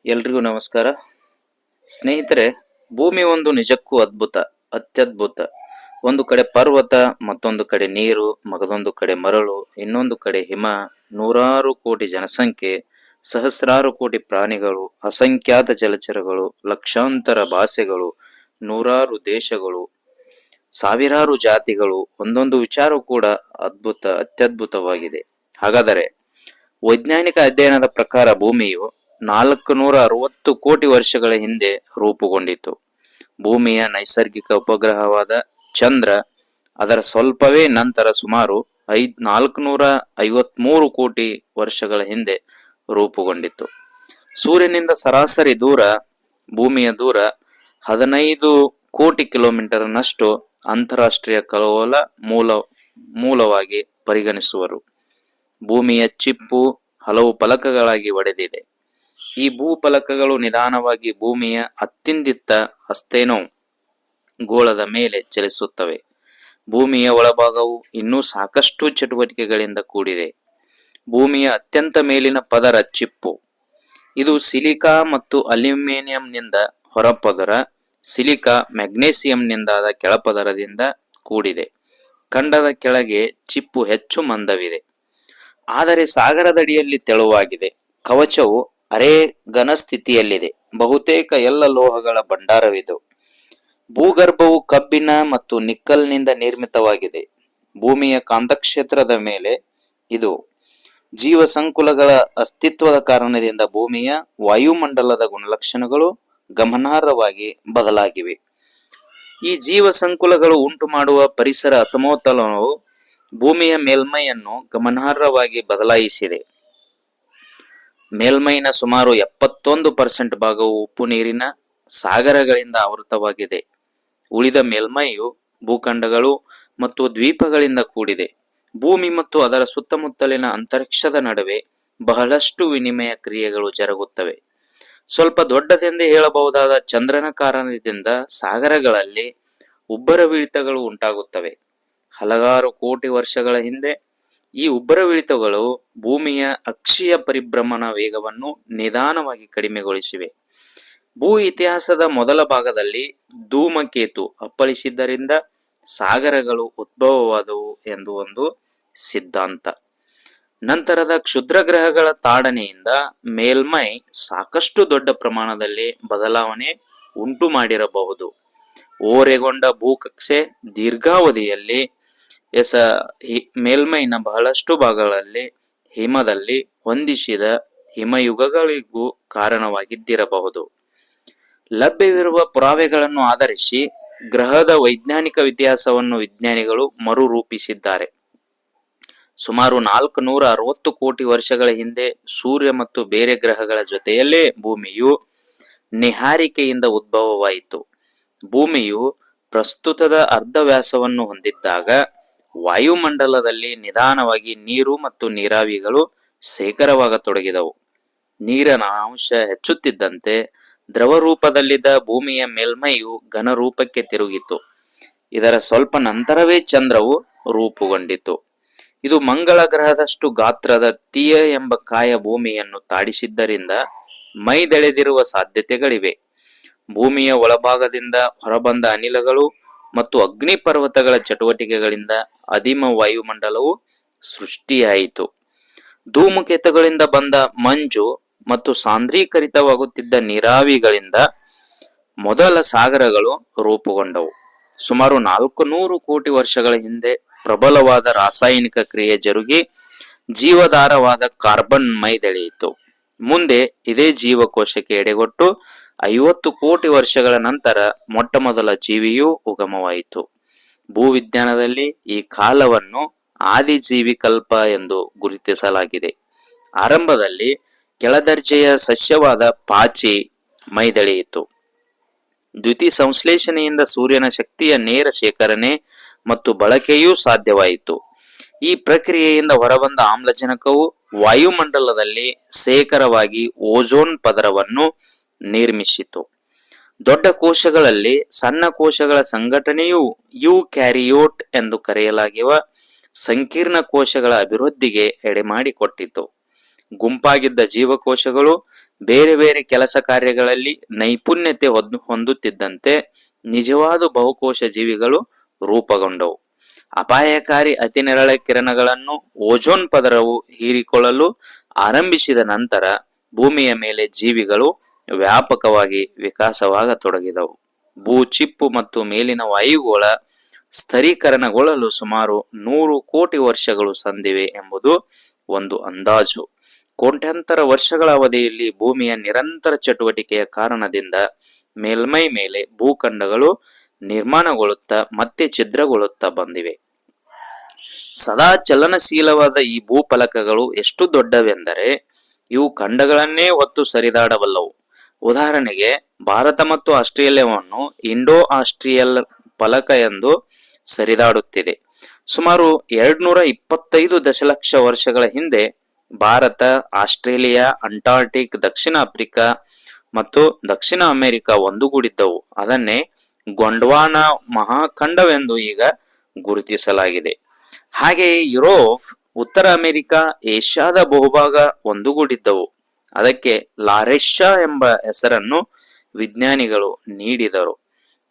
ಎಲ್ರಿಗೂ ನಮಸ್ಕಾರ ಸ್ನೇಹಿತರೆ. ಭೂಮಿ ಒಂದು ನಿಜಕ್ಕೂ ಅದ್ಭುತ, ಅತ್ಯದ್ಭುತ. ಒಂದು ಕಡೆ ಪರ್ವತ, ಮತ್ತೊಂದು ಕಡೆ ನೀರು, ಮಗದೊಂದು ಕಡೆ ಮರಳು, ಇನ್ನೊಂದು ಕಡೆ ಹಿಮ, ನೂರಾರು ಕೋಟಿ ಜನಸಂಖ್ಯೆ, ಸಹಸ್ರಾರು ಕೋಟಿ ಪ್ರಾಣಿಗಳು, ಅಸಂಖ್ಯಾತ ಜಲಚರಗಳು, ಲಕ್ಷಾಂತರ ಭಾಷೆಗಳು, ನೂರಾರು ದೇಶಗಳು, ಸಾವಿರಾರು ಜಾತಿಗಳು. ಒಂದೊಂದು ವಿಚಾರ ಕೂಡ ಅದ್ಭುತ, ಅತ್ಯದ್ಭುತವಾಗಿದೆ. ಹಾಗಾದರೆ ವೈಜ್ಞಾನಿಕ ಅಧ್ಯಯನದ ಪ್ರಕಾರ ಭೂಮಿಯು 460 ಕೋಟಿ ವರ್ಷಗಳ ಹಿಂದೆ ರೂಪುಗೊಂಡಿತು. ಭೂಮಿಯ ನೈಸರ್ಗಿಕ ಉಪಗ್ರಹವಾದ ಚಂದ್ರ ಅದರ ಸ್ವಲ್ಪವೇ ನಂತರ ಸುಮಾರು 453 ಕೋಟಿ ವರ್ಷಗಳ ಹಿಂದೆ ರೂಪುಗೊಂಡಿತು. ಸೂರ್ಯನಿಂದ ಸರಾಸರಿ ದೂರ, ಭೂಮಿಯ ದೂರ 15 ಕೋಟಿ ಕಿಲೋಮೀಟರ್ನಷ್ಟು ಅಂತಾರಾಷ್ಟ್ರೀಯ ಖಗೋಳ ಮೂಲವಾಗಿ ಪರಿಗಣಿಸುವರು. ಭೂಮಿಯ ಚಿಪ್ಪು ಹಲವು ಫಲಕಗಳಾಗಿ ಒಡೆದಿದೆ. ಈ ಭೂಫಲಕಗಳು ನಿಧಾನವಾಗಿ ಭೂಮಿಯ ಅತ್ತಿಂದಿತ್ತ ಹಸ್ತೇನೋ ಗೋಳದ ಮೇಲೆ ಚಲಿಸುತ್ತವೆ. ಭೂಮಿಯ ಒಳಭಾಗವು ಇನ್ನೂ ಸಾಕಷ್ಟು ಚಟುವಟಿಕೆಗಳಿಂದ ಕೂಡಿದೆ. ಭೂಮಿಯ ಅತ್ಯಂತ ಮೇಲಿನ ಪದರ ಚಿಪ್ಪು. ಇದು ಸಿಲಿಕಾ ಮತ್ತು ಅಲ್ಯೂಮಿನಿಯಂನಿಂದ ಹೊರಪದರ, ಸಿಲಿಕಾ ಮ್ಯಾಗ್ನೇಸಿಯಂನಿಂದಾದ ಕೆಳಪದರದಿಂದ ಕೂಡಿದೆ. ಖಂಡದ ಕೆಳಗೆ ಚಿಪ್ಪು ಹೆಚ್ಚು ಮಂದವಿದೆ, ಆದರೆ ಸಾಗರದಡಿಯಲ್ಲಿ ತೆಳುವಾಗಿದೆ. ಕವಚವು ಅರೆ ಘನ ಸ್ಥಿತಿಯಲ್ಲಿದೆ. ಬಹುತೇಕ ಎಲ್ಲ ಲೋಹಗಳ ಭಂಡಾರವಿದು. ಭೂಗರ್ಭವು ಕಬ್ಬಿಣ ಮತ್ತು ನಿಕ್ಕಲ್ನಿಂದ ನಿರ್ಮಿತವಾಗಿದೆ. ಭೂಮಿಯ ಕಾಂತಕ್ಷೇತ್ರದ ಮೇಲೆ ಇದು ಜೀವ ಸಂಕುಲಗಳ ಅಸ್ತಿತ್ವದ ಕಾರಣದಿಂದ ಭೂಮಿಯ ವಾಯುಮಂಡಲದ ಗುಣಲಕ್ಷಣಗಳು ಗಮನಾರ್ಹವಾಗಿ ಬದಲಾಗಿವೆ. ಈ ಜೀವ ಸಂಕುಲಗಳು ಉಂಟು ಮಾಡುವ ಪರಿಸರ ಅಸಮತೋಲನವು ಭೂಮಿಯ ಮೇಲ್ಮೈಯನ್ನು ಗಮನಾರ್ಹವಾಗಿ ಬದಲಾಯಿಸಿದೆ. ಮೇಲ್ಮೈನ ಸುಮಾರು 71% ಭಾಗವು ಉಪ್ಪು ನೀರಿನ ಸಾಗರಗಳಿಂದ ಆವೃತವಾಗಿದೆ. ಉಳಿದ ಮೇಲ್ಮೈಯು ಭೂಖಂಡಗಳು ಮತ್ತು ದ್ವೀಪಗಳಿಂದ ಕೂಡಿದೆ. ಭೂಮಿ ಮತ್ತು ಅದರ ಸುತ್ತಮುತ್ತಲಿನ ಅಂತರಿಕ್ಷದ ನಡುವೆ ಬಹಳಷ್ಟು ವಿನಿಮಯ ಕ್ರಿಯೆಗಳು ಜರುಗುತ್ತವೆ. ಸ್ವಲ್ಪ ದೊಡ್ಡದೆಂದೇ ಹೇಳಬಹುದಾದ ಚಂದ್ರನ ಕಾರಣದಿಂದ ಸಾಗರಗಳಲ್ಲಿ ಉಬ್ಬರವಿಳಿತಗಳು ಉಂಟಾಗುತ್ತವೆ. ಹಲವಾರು ಕೋಟಿ ವರ್ಷಗಳ ಹಿಂದೆ ಈ ಉಬ್ಬರವಿಳಿತಗಳು ಭೂಮಿಯ ಅಕ್ಷೀಯ ಪರಿಭ್ರಮಣ ವೇಗವನ್ನು ನಿಧಾನವಾಗಿ ಕಡಿಮೆಗೊಳಿಸಿವೆ. ಭೂ ಇತಿಹಾಸದ ಮೊದಲ ಭಾಗದಲ್ಲಿ ಧೂಮಕೇತು ಅಪ್ಪಳಿಸಿದ್ದರಿಂದ ಸಾಗರಗಳು ಉದ್ಭವವಾದವು ಎಂದು ಒಂದು ಸಿದ್ಧಾಂತ. ನಂತರದ ಕ್ಷುದ್ರ ಗ್ರಹಗಳ ತಾಡನೆಯಿಂದ ಮೇಲ್ಮೈ ಸಾಕಷ್ಟು ದೊಡ್ಡ ಪ್ರಮಾಣದಲ್ಲಿ ಬದಲಾವಣೆ ಉಂಟು ಮಾಡಿರಬಹುದು. ಓರೆಗೊಂಡ ಭೂಕಕ್ಷೆ ದೀರ್ಘಾವಧಿಯಲ್ಲಿ ಮೇಲ್ಮೈನ ಬಹಳಷ್ಟು ಭಾಗಗಳಲ್ಲಿ ಹಿಮದಲ್ಲಿ ಹೊಂದಿಸಿದ ಹಿಮಯುಗಗಳಿಗೂ ಕಾರಣವಾಗಿದ್ದಿರಬಹುದು. ಲಭ್ಯವಿರುವ ಪುರಾವೆಗಳನ್ನು ಆಧರಿಸಿ ಗ್ರಹದ ವೈಜ್ಞಾನಿಕ ಇತಿಹಾಸವನ್ನು ವಿಜ್ಞಾನಿಗಳು ಮರುರೂಪಿಸಿದ್ದಾರೆ. ಸುಮಾರು 460 ಕೋಟಿ ವರ್ಷಗಳ ಹಿಂದೆ ಸೂರ್ಯ ಮತ್ತು ಬೇರೆ ಗ್ರಹಗಳ ಜೊತೆಯಲ್ಲೇ ಭೂಮಿಯು ನಿಹಾರಿಕೆಯಿಂದ ಉದ್ಭವವಾಯಿತು. ಭೂಮಿಯು ಪ್ರಸ್ತುತದ ಅರ್ಧ ವ್ಯಾಸವನ್ನು ಹೊಂದಿದ್ದಾಗ ವಾಯುಮಂಡಲದಲ್ಲಿ ನಿಧಾನವಾಗಿ ನೀರು ಮತ್ತು ನೀರಾವಿಗಳು ಶೇಖರವಾಗತೊಡಗಿದವು. ನೀರಿನ ಅಂಶ ಹೆಚ್ಚುತ್ತಿದ್ದಂತೆ ದ್ರವ ರೂಪದಲ್ಲಿದ್ದ ಭೂಮಿಯ ಮೇಲ್ಮೈಯು ಘನ ರೂಪಕ್ಕೆ ತಿರುಗಿತು. ಇದರ ಸ್ವಲ್ಪ ನಂತರವೇ ಚಂದ್ರವು ರೂಪುಗೊಂಡಿತು. ಇದು ಮಂಗಳ ಗ್ರಹದಷ್ಟು ಗಾತ್ರದ ತೀಯ ಎಂಬ ಕಾಯ ಭೂಮಿಯನ್ನು ತಾಡಿಸಿದ್ದರಿಂದ ಮೈದೆಳೆದಿರುವ ಸಾಧ್ಯತೆಗಳಿವೆ. ಭೂಮಿಯ ಒಳಭಾಗದಿಂದ ಹೊರಬಂದ ಅನಿಲಗಳು ಮತ್ತು ಅಗ್ನಿ ಪರ್ವತಗಳ ಚಟುವಟಿಕೆಗಳಿಂದ ಅಧಿಮ ವಾಯುಮಂಡಲವು ಸೃಷ್ಟಿಯಾಯಿತು. ಧೂಮಕೇತುಗಳಿಂದ ಬಂದ ಮಂಜು ಮತ್ತು ಸಾಂದ್ರೀಕರಿತವಾಗುತ್ತಿದ್ದ ನೀರಾವಿಗಳಿಂದ ಮೊದಲ ಸಾಗರಗಳು ರೂಪುಗೊಂಡವು. ಸುಮಾರು 400 ಕೋಟಿ ವರ್ಷಗಳ ಹಿಂದೆ ಪ್ರಬಲವಾದ ರಾಸಾಯನಿಕ ಕ್ರಿಯೆ ಜರುಗಿ ಜೀವಧಾರವಾದ ಕಾರ್ಬನ್ ಮೈದೆಳೆಯಿತು. ಮುಂದೆ ಇದೇ ಜೀವಕೋಶಕ್ಕೆ ಎಡೆಗೊಟ್ಟು 50 ಕೋಟಿ ವರ್ಷಗಳ ನಂತರ ಮೊಟ್ಟ ಮೊದಲ ಜೀವಿಯೂ ಉಗಮವಾಯಿತು. ಭೂವಿಜ್ಞಾನದಲ್ಲಿ ಈ ಕಾಲವನ್ನು ಆದಿಜೀವಿಕಲ್ಪ ಎಂದು ಗುರುತಿಸಲಾಗಿದೆ. ಆರಂಭದಲ್ಲಿ ಕೆಳದರ್ಜೆಯ ಸಸ್ಯವಾದ ಪಾಚಿ ಮೈದೆಳೆಯಿತು. ದ್ಯುತಿ ಸಂಶ್ಲೇಷಣೆಯಿಂದ ಸೂರ್ಯನ ಶಕ್ತಿಯ ನೇರ ಶೇಖರಣೆ ಮತ್ತು ಬಳಕೆಯೂ ಸಾಧ್ಯವಾಯಿತು. ಈ ಪ್ರಕ್ರಿಯೆಯಿಂದ ಹೊರಬಂದ ಆಮ್ಲಜನಕವು ವಾಯುಮಂಡಲದಲ್ಲಿ ಶೇಖರವಾಗಿ ಓಝೋನ್ ಪದರವನ್ನು ನಿರ್ಮಿಸಿತು. ದೊಡ್ಡ ಕೋಶಗಳಲ್ಲಿ ಸಣ್ಣ ಕೋಶಗಳ ಸಂಘಟನೆಯು ಯೂಕ್ಯಾರಿಯೋಟ್ ಎಂದು ಕರೆಯಲಾಗುವ ಸಂಕೀರ್ಣ ಕೋಶಗಳ ಅಭಿವೃದ್ಧಿಗೆ ಎಡೆಮಾಡಿಕೊಟ್ಟಿತು. ಗುಂಪಾಗಿದ್ದ ಜೀವಕೋಶಗಳು ಬೇರೆ ಬೇರೆ ಕೆಲಸ ಕಾರ್ಯಗಳಲ್ಲಿ ನೈಪುಣ್ಯತೆ ಹೊಂದುತ್ತಿದ್ದಂತೆ ನಿಜವಾದ ಬಹುಕೋಶ ಜೀವಿಗಳು ರೂಪುಗೊಂಡವು. ಅಪಾಯಕಾರಿ ಅತಿನೇರಳೆ ಕಿರಣಗಳನ್ನು ಓಜೋನ್ ಪದರವು ಹೀರಿಕೊಳ್ಳಲು ಆರಂಭಿಸಿದ ನಂತರ ಭೂಮಿಯ ಮೇಲೆ ಜೀವಿಗಳು ವ್ಯಾಪಕವಾಗಿ ವಿಕಾಸವಾಗತೊಡಗಿದವು. ಭೂಚಿಪ್ಪು ಮತ್ತು ಮೇಲಿನ ವಾಯುಗೋಳ ಸ್ಥರೀಕರಣಗೊಳ್ಳಲು ಸುಮಾರು 100 ಕೋಟಿ ವರ್ಷಗಳು ಸಂದಿವೆ ಎಂಬುದು ಒಂದು ಅಂದಾಜು. ಕೋಟ್ಯಾಂತರ ವರ್ಷಗಳ ಅವಧಿಯಲ್ಲಿ ಭೂಮಿಯ ನಿರಂತರ ಚಟುವಟಿಕೆಯ ಕಾರಣದಿಂದ ಮೇಲ್ಮೈ ಮೇಲೆ ಭೂಖಂಡಗಳು ನಿರ್ಮಾಣಗೊಳ್ಳುತ್ತಾ ಮತ್ತೆ ಛಿದ್ರಗೊಳ್ಳುತ್ತಾ ಬಂದಿವೆ. ಸದಾ ಚಲನಶೀಲವಾದ ಈ ಭೂಫಲಕಗಳು ಎಷ್ಟು ದೊಡ್ಡವೆಂದರೆ ಇವು ಖಂಡಗಳನ್ನೇ ಹೊತ್ತು ಸರಿದಾಡಬಲ್ಲವು. ಉದಾಹರಣೆಗೆ ಭಾರತ ಮತ್ತು ಆಸ್ಟ್ರೇಲಿಯಾವನ್ನು ಇಂಡೋ ಆಸ್ಟ್ರಿಯಲ್ ಫಲಕ ಎಂದು ಸರಿದಾಡುತ್ತಿದೆ. ಸುಮಾರು 225 ದಶಲಕ್ಷ ವರ್ಷಗಳ ಹಿಂದೆ ಭಾರತ, ಆಸ್ಟ್ರೇಲಿಯಾ, ಅಂಟಾರ್ಟಿಕ್, ದಕ್ಷಿಣ ಆಫ್ರಿಕಾ ಮತ್ತು ದಕ್ಷಿಣ ಅಮೆರಿಕ ಒಂದುಗೂಡಿದ್ದವು. ಅದನ್ನೇ ಗೊಂಡ್ವಾನ ಮಹಾಖಂಡವೆಂದು ಈಗ ಗುರುತಿಸಲಾಗಿದೆ. ಹಾಗೆಯೇ ಯುರೋಪ್, ಉತ್ತರ ಅಮೆರಿಕ, ಏಷ್ಯಾದ ಬಹುಭಾಗ ಒಂದುಗೂಡಿದ್ದವು. ಅದಕ್ಕೆ ಲಾರೆಷಾ ಎಂಬ ಹೆಸರನ್ನು ವಿಜ್ಞಾನಿಗಳು ನೀಡಿದರು.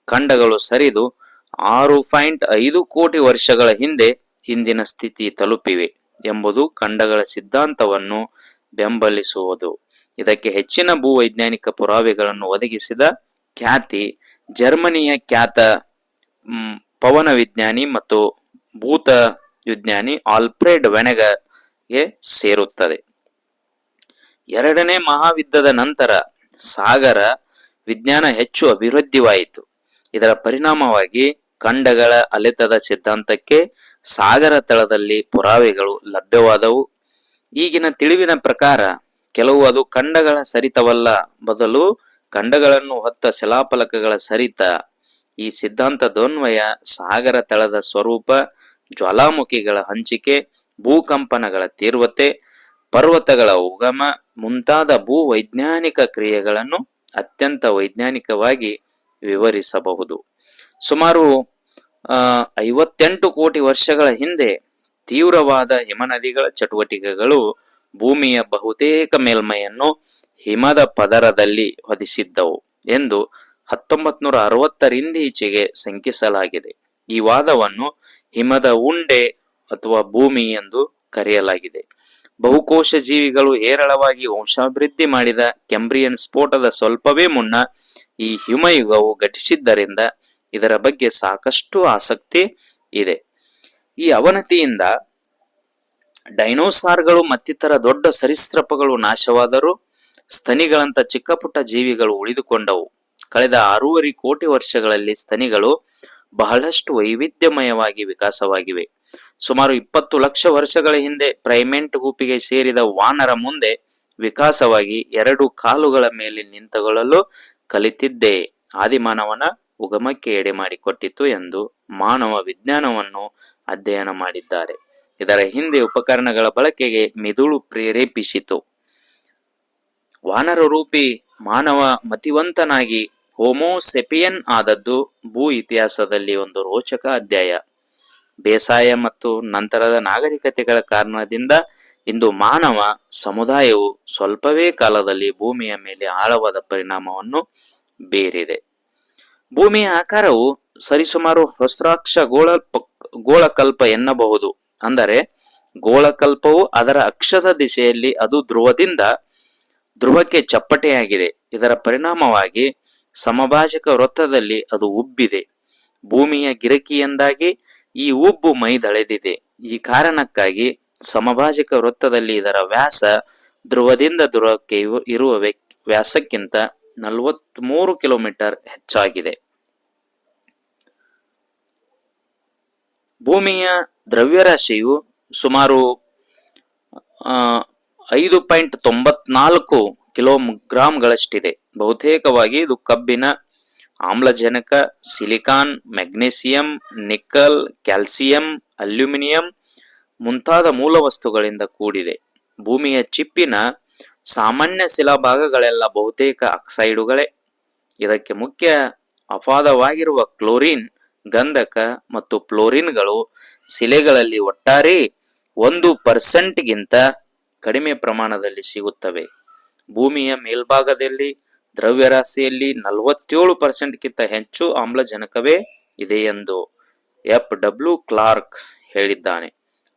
ಖಂಡಗಳು ಸರಿದು 6.5 ಕೋಟಿ ವರ್ಷಗಳ ಹಿಂದೆ ಇಂದಿನ ಸ್ಥಿತಿ ತಲುಪಿವೆ ಎಂಬುದು ಖಂಡಗಳ ಸಿದ್ಧಾಂತವನ್ನು ಬೆಂಬಲಿಸುವುದು. ಇದಕ್ಕೆ ಹೆಚ್ಚಿನ ಭೂವೈಜ್ಞಾನಿಕ ಪುರಾವೆಗಳನ್ನು ಒದಗಿಸಿದ ಖ್ಯಾತಿ ಜರ್ಮನಿಯ ಖ್ಯಾತ ಪವನ ವಿಜ್ಞಾನಿ ಮತ್ತು ಭೂತ ವಿಜ್ಞಾನಿ ಆಲ್ಫ್ರೆಡ್ ವೆನೆಗರ್ಗೆ ಸೇರುತ್ತದೆ. ಎರಡನೇ ಮಹಾಯುದ್ಧದ ನಂತರ ಸಾಗರ ವಿಜ್ಞಾನ ಹೆಚ್ಚು ಅಭಿವೃದ್ಧಿವಾಯಿತು. ಇದರ ಪರಿಣಾಮವಾಗಿ ಖಂಡಗಳ ಅಲೆತದ ಸಿದ್ಧಾಂತಕ್ಕೆ ಸಾಗರ ತಳದಲ್ಲಿ ಪುರಾವೆಗಳು ಲಭ್ಯವಾದವು. ಈಗಿನ ತಿಳಿವಿನ ಪ್ರಕಾರ ಕೆಲವು ಅದು ಖಂಡಗಳ ಸರಿತವಲ್ಲ, ಬದಲು ಖಂಡಗಳನ್ನು ಹೊತ್ತ ಶಿಲಾಫಲಕಗಳ ಸರಿತ. ಈ ಸಿದ್ಧಾಂತದನ್ವಯ ಸಾಗರ ತಳದ ಸ್ವರೂಪ, ಜ್ವಾಲಾಮುಖಿಗಳ ಹಂಚಿಕೆ, ಭೂಕಂಪನಗಳ ತೀವ್ರತೆ, ಪರ್ವತಗಳ ಉಗಮ ಮುಂತಾದ ಭೂವೈಜ್ಞಾನಿಕ ಕ್ರಿಯೆಗಳನ್ನು ಅತ್ಯಂತ ವೈಜ್ಞಾನಿಕವಾಗಿ ವಿವರಿಸಬಹುದು. ಸುಮಾರು 58 ಕೋಟಿ ವರ್ಷಗಳ ಹಿಂದೆ ತೀವ್ರವಾದ ಹಿಮನದಿಗಳ ಚಟುವಟಿಕೆಗಳು ಭೂಮಿಯ ಬಹುತೇಕ ಮೇಲ್ಮೈಯನ್ನು ಹಿಮದ ಪದರದಲ್ಲಿ ಹೊದಿಸಿದ್ದವು ಎಂದು 1960 ಈಚೆಗೆ ಶಂಕಿಸಲಾಗಿದೆ. ಈ ವಾದವನ್ನು ಹಿಮದ ಉಂಡೆ ಅಥವಾ ಭೂಮಿ ಎಂದು ಕರೆಯಲಾಗಿದೆ. ಬಹುಕೋಶ ಜೀವಿಗಳು ಹೇರಳವಾಗಿ ವಂಶಾಭಿವೃದ್ಧಿ ಮಾಡಿದ ಕೆಂಬ್ರಿಯನ್ ಸ್ಫೋಟದ ಸ್ವಲ್ಪವೇ ಮುನ್ನ ಈ ಹಿಮಯುಗವು ಘಟಿಸಿದ್ದರಿಂದ ಇದರ ಬಗ್ಗೆ ಸಾಕಷ್ಟು ಆಸಕ್ತಿ ಇದೆ. ಈ ಅವನತಿಯಿಂದ ಡೈನೋಸಾರ್ಗಳು ಮತ್ತಿತರ ದೊಡ್ಡ ಸರೀಸೃಪಗಳು ನಾಶವಾದರೂ ಸ್ತನಿಗಳಂತ ಚಿಕ್ಕಪುಟ್ಟ ಜೀವಿಗಳು ಉಳಿದುಕೊಂಡವು. ಕಳೆದ 6.5 ಕೋಟಿ ವರ್ಷಗಳಲ್ಲಿ ಸ್ತನಿಗಳು ಬಹಳಷ್ಟು ವೈವಿಧ್ಯಮಯವಾಗಿ ವಿಕಾಸವಾಗಿವೆ. ಸುಮಾರು 20 ಲಕ್ಷ ವರ್ಷಗಳ ಹಿಂದೆ ಪ್ರೈಮೇಟ್ ಗುಂಪಿಗೆ ಸೇರಿದ ವಾನರ ಮುಂದೆ ವಿಕಾಸವಾಗಿ 2 ಕಾಲುಗಳ ಮೇಲೆ ನಿಂತುಕೊಳ್ಳಲು ಕಲಿತಿದ್ದೇ ಆದಿಮಾನವನ ಉಗಮಕ್ಕೆ ಎಡೆ ಮಾಡಿಕೊಟ್ಟಿತು ಎಂದು ಮಾನವ ವಿಜ್ಞಾನವನ್ನು ಅಧ್ಯಯನ ಮಾಡಿದ್ದಾರೆ. ಇದರ ಹಿಂದೆ ಉಪಕರಣಗಳ ಬಳಕೆಗೆ ಮಿದುಳು ಪ್ರೇರೇಪಿಸಿತು. ವಾನರ ರೂಪಿ ಮಾನವ ಮತಿವಂತನಾಗಿ ಹೋಮೋಸೆಪಿಯನ್ ಆದದ್ದು ಭೂ ಇತಿಹಾಸದಲ್ಲಿ ಒಂದು ರೋಚಕ ಅಧ್ಯಾಯ. ಬೇಸಾಯ ಮತ್ತು ನಂತರದ ನಾಗರಿಕತೆಗಳ ಕಾರಣದಿಂದ ಇಂದು ಮಾನವ ಸಮುದಾಯವು ಸ್ವಲ್ಪವೇ ಕಾಲದಲ್ಲಿ ಭೂಮಿಯ ಮೇಲೆ ಆಳವಾದ ಪರಿಣಾಮವನ್ನು ಬೀರಿದೆ. ಭೂಮಿಯ ಆಕಾರವು ಸರಿಸುಮಾರು ಹೃತ್ಸಾಕ್ಷ ಗೋಳಕಲ್ಪ ಎನ್ನಬಹುದು. ಅಂದರೆ ಗೋಳಕಲ್ಪವು ಅದರ ಅಕ್ಷದ ದಿಶೆಯಲ್ಲಿ ಅದು ಧ್ರುವದಿಂದ ಧ್ರುವಕ್ಕೆ ಚಪ್ಪಟೆಯಾಗಿದೆ. ಇದರ ಪರಿಣಾಮವಾಗಿ ಸಮಭಾಜಕ ವೃತ್ತದಲ್ಲಿ ಅದು ಉಬ್ಬಿದೆ. ಭೂಮಿಯ ಗಿರಕಿಯಿಂದಾಗಿ ಈ ಉಬ್ಬು ಮೈದಳೆದಿದೆ. ಈ ಕಾರಣಕ್ಕಾಗಿ ಸಮಭಾಜಕ ವೃತ್ತದಲ್ಲಿ ಇದರ ವ್ಯಾಸ ಧ್ರುವದಿಂದ ಧ್ರುವಕ್ಕೆ ಇರುವ ವ್ಯಾಸಕ್ಕಿಂತ 43 ಕಿಲೋಮೀಟರ್ ಹೆಚ್ಚಾಗಿದೆ. ಭೂಮಿಯ ದ್ರವ್ಯರಾಶಿಯು ಸುಮಾರು 5.94 ಕಿಲೋಗ್ರಾಂಗಳಷ್ಟಿದೆ. ಬಹುತೇಕವಾಗಿ ಇದು ಕಬ್ಬಿಣ, ಆಮ್ಲಜನಕ, silicon, magnesium, nickel, calcium, aluminium ಮುಂತಾದ ಮೂಲ ವಸ್ತುಗಳಿಂದ ಕೂಡಿದೆ. ಭೂಮಿಯ ಚಿಪ್ಪಿನ ಸಾಮಾನ್ಯ ಶಿಲಾ ಭಾಗಗಳೆಲ್ಲ ಬಹುತೇಕ ಆಕ್ಸೈಡುಗಳೇ. ಇದಕ್ಕೆ ಮುಖ್ಯ ಅಪವಾದವಾಗಿರುವ ಕ್ಲೋರಿನ್, ಗಂಧಕ ಮತ್ತು ಫ್ಲೋರಿನ್ಗಳು ಶಿಲೆಗಳಲ್ಲಿ ಒಟ್ಟಾರೆ 1% ಗಿಂತ ಕಡಿಮೆ ಪ್ರಮಾಣದಲ್ಲಿ ಸಿಗುತ್ತವೆ. ಭೂಮಿಯ ಮೇಲ್ಭಾಗದಲ್ಲಿ ದ್ರವ್ಯರಾಶಿಯಲ್ಲಿ 47%ಕ್ಕಿಂತ ಹೆಚ್ಚು ಆಮ್ಲಜನಕವೇ ಇದೆ ಎಂದು FW ಕ್ಲಾರ್ಕ್ ಹೇಳಿದ್ದಾನೆ.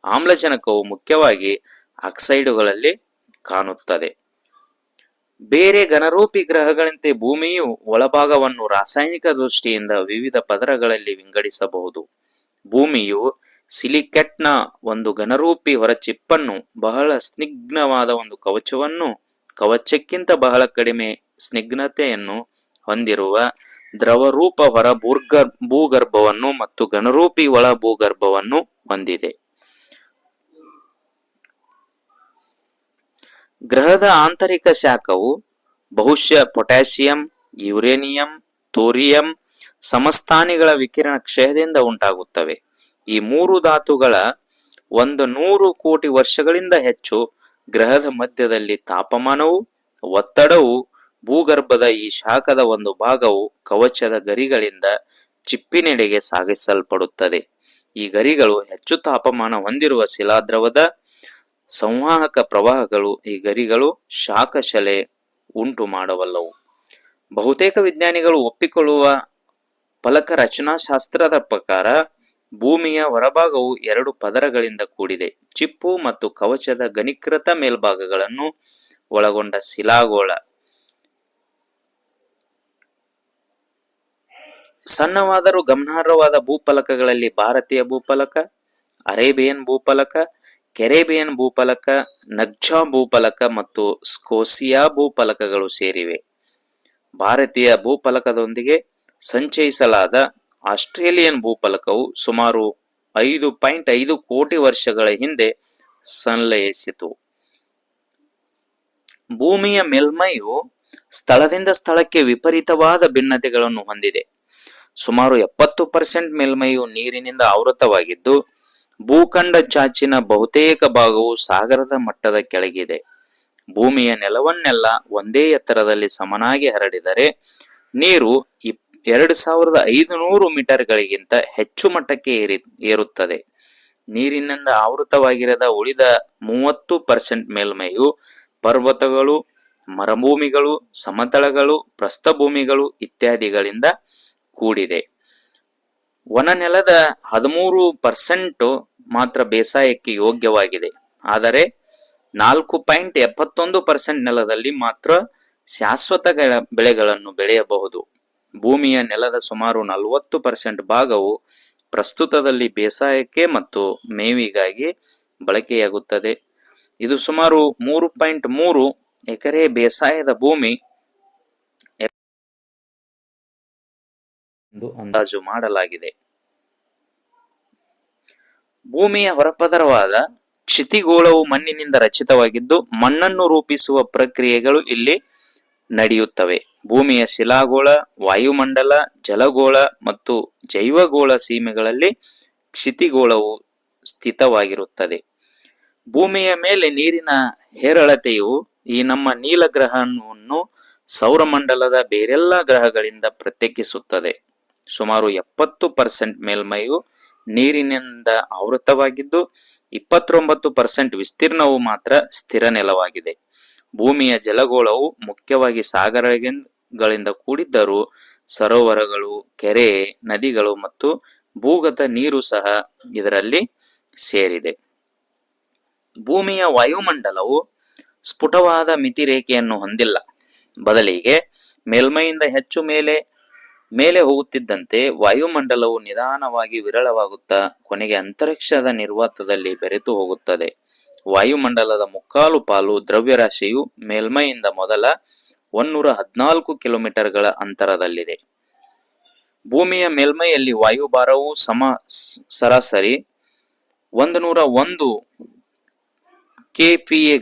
ಆಮ್ಲಜನಕವು ಮುಖ್ಯವಾಗಿ ಆಕ್ಸೈಡುಗಳಲ್ಲಿ ಕಾಣುತ್ತದೆ. ಬೇರೆ ಘನರೂಪಿ ಗ್ರಹಗಳಂತೆ ಭೂಮಿಯು ಒಳಭಾಗವನ್ನು ರಾಸಾಯನಿಕ ದೃಷ್ಟಿಯಿಂದ ವಿವಿಧ ಪದರಗಳಲ್ಲಿ ವಿಂಗಡಿಸಬಹುದು. ಭೂಮಿಯು ಸಿಲಿಕೇಟ್ನ ಒಂದು ಘನರೂಪಿ ಹೊರಚಿಪ್ಪನ್ನು, ಬಹಳ ಸ್ನಿಗ್ಧವಾದ ಒಂದು ಕವಚಕ್ಕಿಂತ ಬಹಳ ಕಡಿಮೆ ಸ್ನಿಗ್ಧತೆಯನ್ನು ಹೊಂದಿರುವ ದ್ರವರೂಪ ಹೊರ ಭೂಗರ್ಭವನ್ನು ಮತ್ತು ಘನರೂಪಿ ಒಳ ಭೂಗರ್ಭವನ್ನು ಹೊಂದಿದೆ. ಗ್ರಹದ ಆಂತರಿಕ ಶಾಖವು ಬಹುಶಃ ಪೊಟ್ಯಾಸಿಯಂ, ಯುರೇನಿಯಂ, ಥೋರಿಯಂ ಸಮಸ್ಥಾನಿಗಳ ವಿಕಿರಣ ಕ್ಷಯದಿಂದ ಉಂಟಾಗುತ್ತವೆ. ಈ ಮೂರು ಧಾತುಗಳ 100 ಕೋಟಿ ವರ್ಷಗಳಿಂದ ಹೆಚ್ಚು ಗ್ರಹದ ಮಧ್ಯದಲ್ಲಿ ತಾಪಮಾನವು, ಒತ್ತಡವು, ಭೂಗರ್ಭದ ಈ ಶಾಖದ ಒಂದು ಭಾಗವು ಕವಚದ ಗರಿಗಳಿಂದ ಚಿಪ್ಪಿನೆಡೆಗೆ ಸಾಗಿಸಲ್ಪಡುತ್ತದೆ. ಈ ಗರಿಗಳು ಹೆಚ್ಚು ತಾಪಮಾನ ಹೊಂದಿರುವ ಶಿಲಾದ್ರವದ ಸಂವಾಹಕ ಪ್ರವಾಹಗಳು. ಈ ಗರಿಗಳು ಶಾಖಶಲೆ ಉಂಟು ಮಾಡಬಲ್ಲವು. ಬಹುತೇಕ ವಿಜ್ಞಾನಿಗಳು ಒಪ್ಪಿಕೊಳ್ಳುವ ಫಲಕ ರಚನಾಶಾಸ್ತ್ರದ ಪ್ರಕಾರ ಭೂಮಿಯ ಹೊರಭಾಗವು 2 ಪದರಗಳಿಂದ ಕೂಡಿದೆ. ಚಿಪ್ಪು ಮತ್ತು ಕವಚದ ಘನೀಕೃತ ಮೇಲ್ಭಾಗಗಳನ್ನು ಒಳಗೊಂಡ ಶಿಲಾಗೋಳ. ಸಣ್ಣವಾದರೂ ಗಮನಾರ್ಹವಾದ ಭೂಫಲಕಗಳಲ್ಲಿ ಭಾರತೀಯ ಭೂಫಲಕ, ಅರೇಬಿಯನ್ ಭೂಫಲಕ, ಕೆರೇಬಿಯನ್ ಭೂಫಲಕ, ನಗ್ಜಾ ಭೂಫಲಕ ಮತ್ತು ಸ್ಕೋಸಿಯಾ ಭೂಫಲಕಗಳು ಸೇರಿವೆ. ಭಾರತೀಯ ಭೂಫಲಕದೊಂದಿಗೆ ಸಂಚಯಿಸಲಾದ ಆಸ್ಟ್ರೇಲಿಯನ್ ಭೂಫಲಕವು ಸುಮಾರು 5.5 ಕೋಟಿ ವರ್ಷಗಳ ಹಿಂದೆ ಸಂಲಯಿಸಿತು. ಭೂಮಿಯ ಮೇಲ್ಮೈಯು ಸ್ಥಳದಿಂದ ಸ್ಥಳಕ್ಕೆ ವಿಪರೀತವಾದ ಭಿನ್ನತೆಗಳನ್ನು ಹೊಂದಿದೆ. ಸುಮಾರು 70% ಮೇಲ್ಮೈಯು ನೀರಿನಿಂದ ಆವೃತವಾಗಿದ್ದು, ಭೂಖಂಡ ಚಾಚಿನ ಬಹುತೇಕ ಭಾಗವು ಸಾಗರದ ಮಟ್ಟದ ಕೆಳಗಿದೆ. ಭೂಮಿಯ ನೆಲವನ್ನೆಲ್ಲ ಒಂದೇ ಎತ್ತರದಲ್ಲಿ ಸಮನಾಗಿ ಹರಡಿದರೆ ನೀರು 2500 ಮೀಟರ್ಗಳಿಗಿಂತ ಹೆಚ್ಚು ಮಟ್ಟಕ್ಕೆ ಏರುತ್ತದೆ. ನೀರಿನಿಂದ ಆವೃತವಾಗಿರದ ಉಳಿದ 30% ಮೇಲ್ಮೈಯು ಪರ್ವತಗಳು, ಮರುಭೂಮಿಗಳು, ಸಮತಳಗಳು, ಪ್ರಸ್ಥಭೂಮಿಗಳು ಇತ್ಯಾದಿಗಳಿಂದ ಕೂಡಿದೆ. ವನನೆಲದ 13% ಮಾತ್ರ ಬೇಸಾಯಕ್ಕೆ ಯೋಗ್ಯವಾಗಿದೆ. ಆದರೆ 4.71% ನೆಲದಲ್ಲಿ ಮಾತ್ರ ಶಾಶ್ವತ ಬೆಳೆಗಳನ್ನು ಬೆಳೆಯಬಹುದು. ಭೂಮಿಯ ನೆಲದ ಸುಮಾರು 40% ಭಾಗವು ಪ್ರಸ್ತುತದಲ್ಲಿ ಬೇಸಾಯಕ್ಕೆ ಮತ್ತು ಮೇವಿಗಾಗಿ ಬಳಕೆಯಾಗುತ್ತದೆ. ಇದು ಸುಮಾರು 3.3 ಎಕರೆ ಬೇಸಾಯದ ಭೂಮಿ ಎಂದು ಅಂದಾಜು ಮಾಡಲಾಗಿದೆ. ಭೂಮಿಯ ಹೊರಪದರವಾದ ಕ್ಷಿತಿಗೋಳವು ಮಣ್ಣಿನಿಂದ ರಚಿತವಾಗಿದ್ದು, ಮಣ್ಣನ್ನು ರೂಪಿಸುವ ಪ್ರಕ್ರಿಯೆಗಳು ಇಲ್ಲಿ ನಡೆಯುತ್ತವೆ. ಭೂಮಿಯ ಶಿಲಾಗೋಳ, ವಾಯುಮಂಡಲ, ಜಲಗೋಳ ಮತ್ತು ಜೈವಗೋಳ ಸೀಮೆಗಳಲ್ಲಿ ಕ್ಷಿತಿಗೋಳವು ಸ್ಥಿತವಾಗಿರುತ್ತದೆ. ಭೂಮಿಯ ಮೇಲೆ ನೀರಿನ ಹೇರಳತೆಯು ಈ ನಮ್ಮ ನೀಲ ಗ್ರಹವನ್ನು ಸೌರಮಂಡಲದ ಬೇರೆಲ್ಲ ಗ್ರಹಗಳಿಂದ ಪ್ರತ್ಯೇಕಿಸುತ್ತದೆ. ಸುಮಾರು 70% ಮೇಲ್ಮೈಯು ನೀರಿನಿಂದ ಆವೃತವಾಗಿದ್ದು, 29% ವಿಸ್ತೀರ್ಣವು ಮಾತ್ರ ಸ್ಥಿರ ನೆಲವಾಗಿದೆ. ಭೂಮಿಯ ಜಲಗೋಳವು ಮುಖ್ಯವಾಗಿ ಸಾಗರಗಳಿಂದ ಕೂಡಿದ್ದರೂ ಸರೋವರಗಳು, ಕೆರೆ, ನದಿಗಳು ಮತ್ತು ಭೂಗತ ನೀರು ಸಹ ಇದರಲ್ಲಿ ಸೇರಿದೆ. ಭೂಮಿಯ ವಾಯುಮಂಡಲವು ಸ್ಫುಟವಾದ ಮಿತಿರೇಖೆಯನ್ನು ಹೊಂದಿಲ್ಲ. ಬದಲಿಗೆ ಮೇಲ್ಮೈಯಿಂದ ಹೆಚ್ಚು ಮೇಲೆ ಹೋಗುತ್ತಿದ್ದಂತೆ ವಾಯುಮಂಡಲವು ನಿಧಾನವಾಗಿ ವಿರಳವಾಗುತ್ತಾ ಕೊನೆಗೆ ಅಂತರಿಕ್ಷದ ನಿರ್ವಾತದಲ್ಲಿ ಬೆರೆತು ಹೋಗುತ್ತದೆ. ವಾಯುಮಂಡಲದ ಮುಕ್ಕಾಲು ಪಾಲು ದ್ರವ್ಯರಾಶಿಯು ಮೇಲ್ಮೈಯಿಂದ ಮೊದಲ 114 ಕಿಲೋಮೀಟರ್ಗಳ ಅಂತರದಲ್ಲಿದೆ. ಭೂಮಿಯ ಮೇಲ್ಮೈಯಲ್ಲಿ ವಾಯುಭಾರವು ಸರಾಸರಿ 101 kPa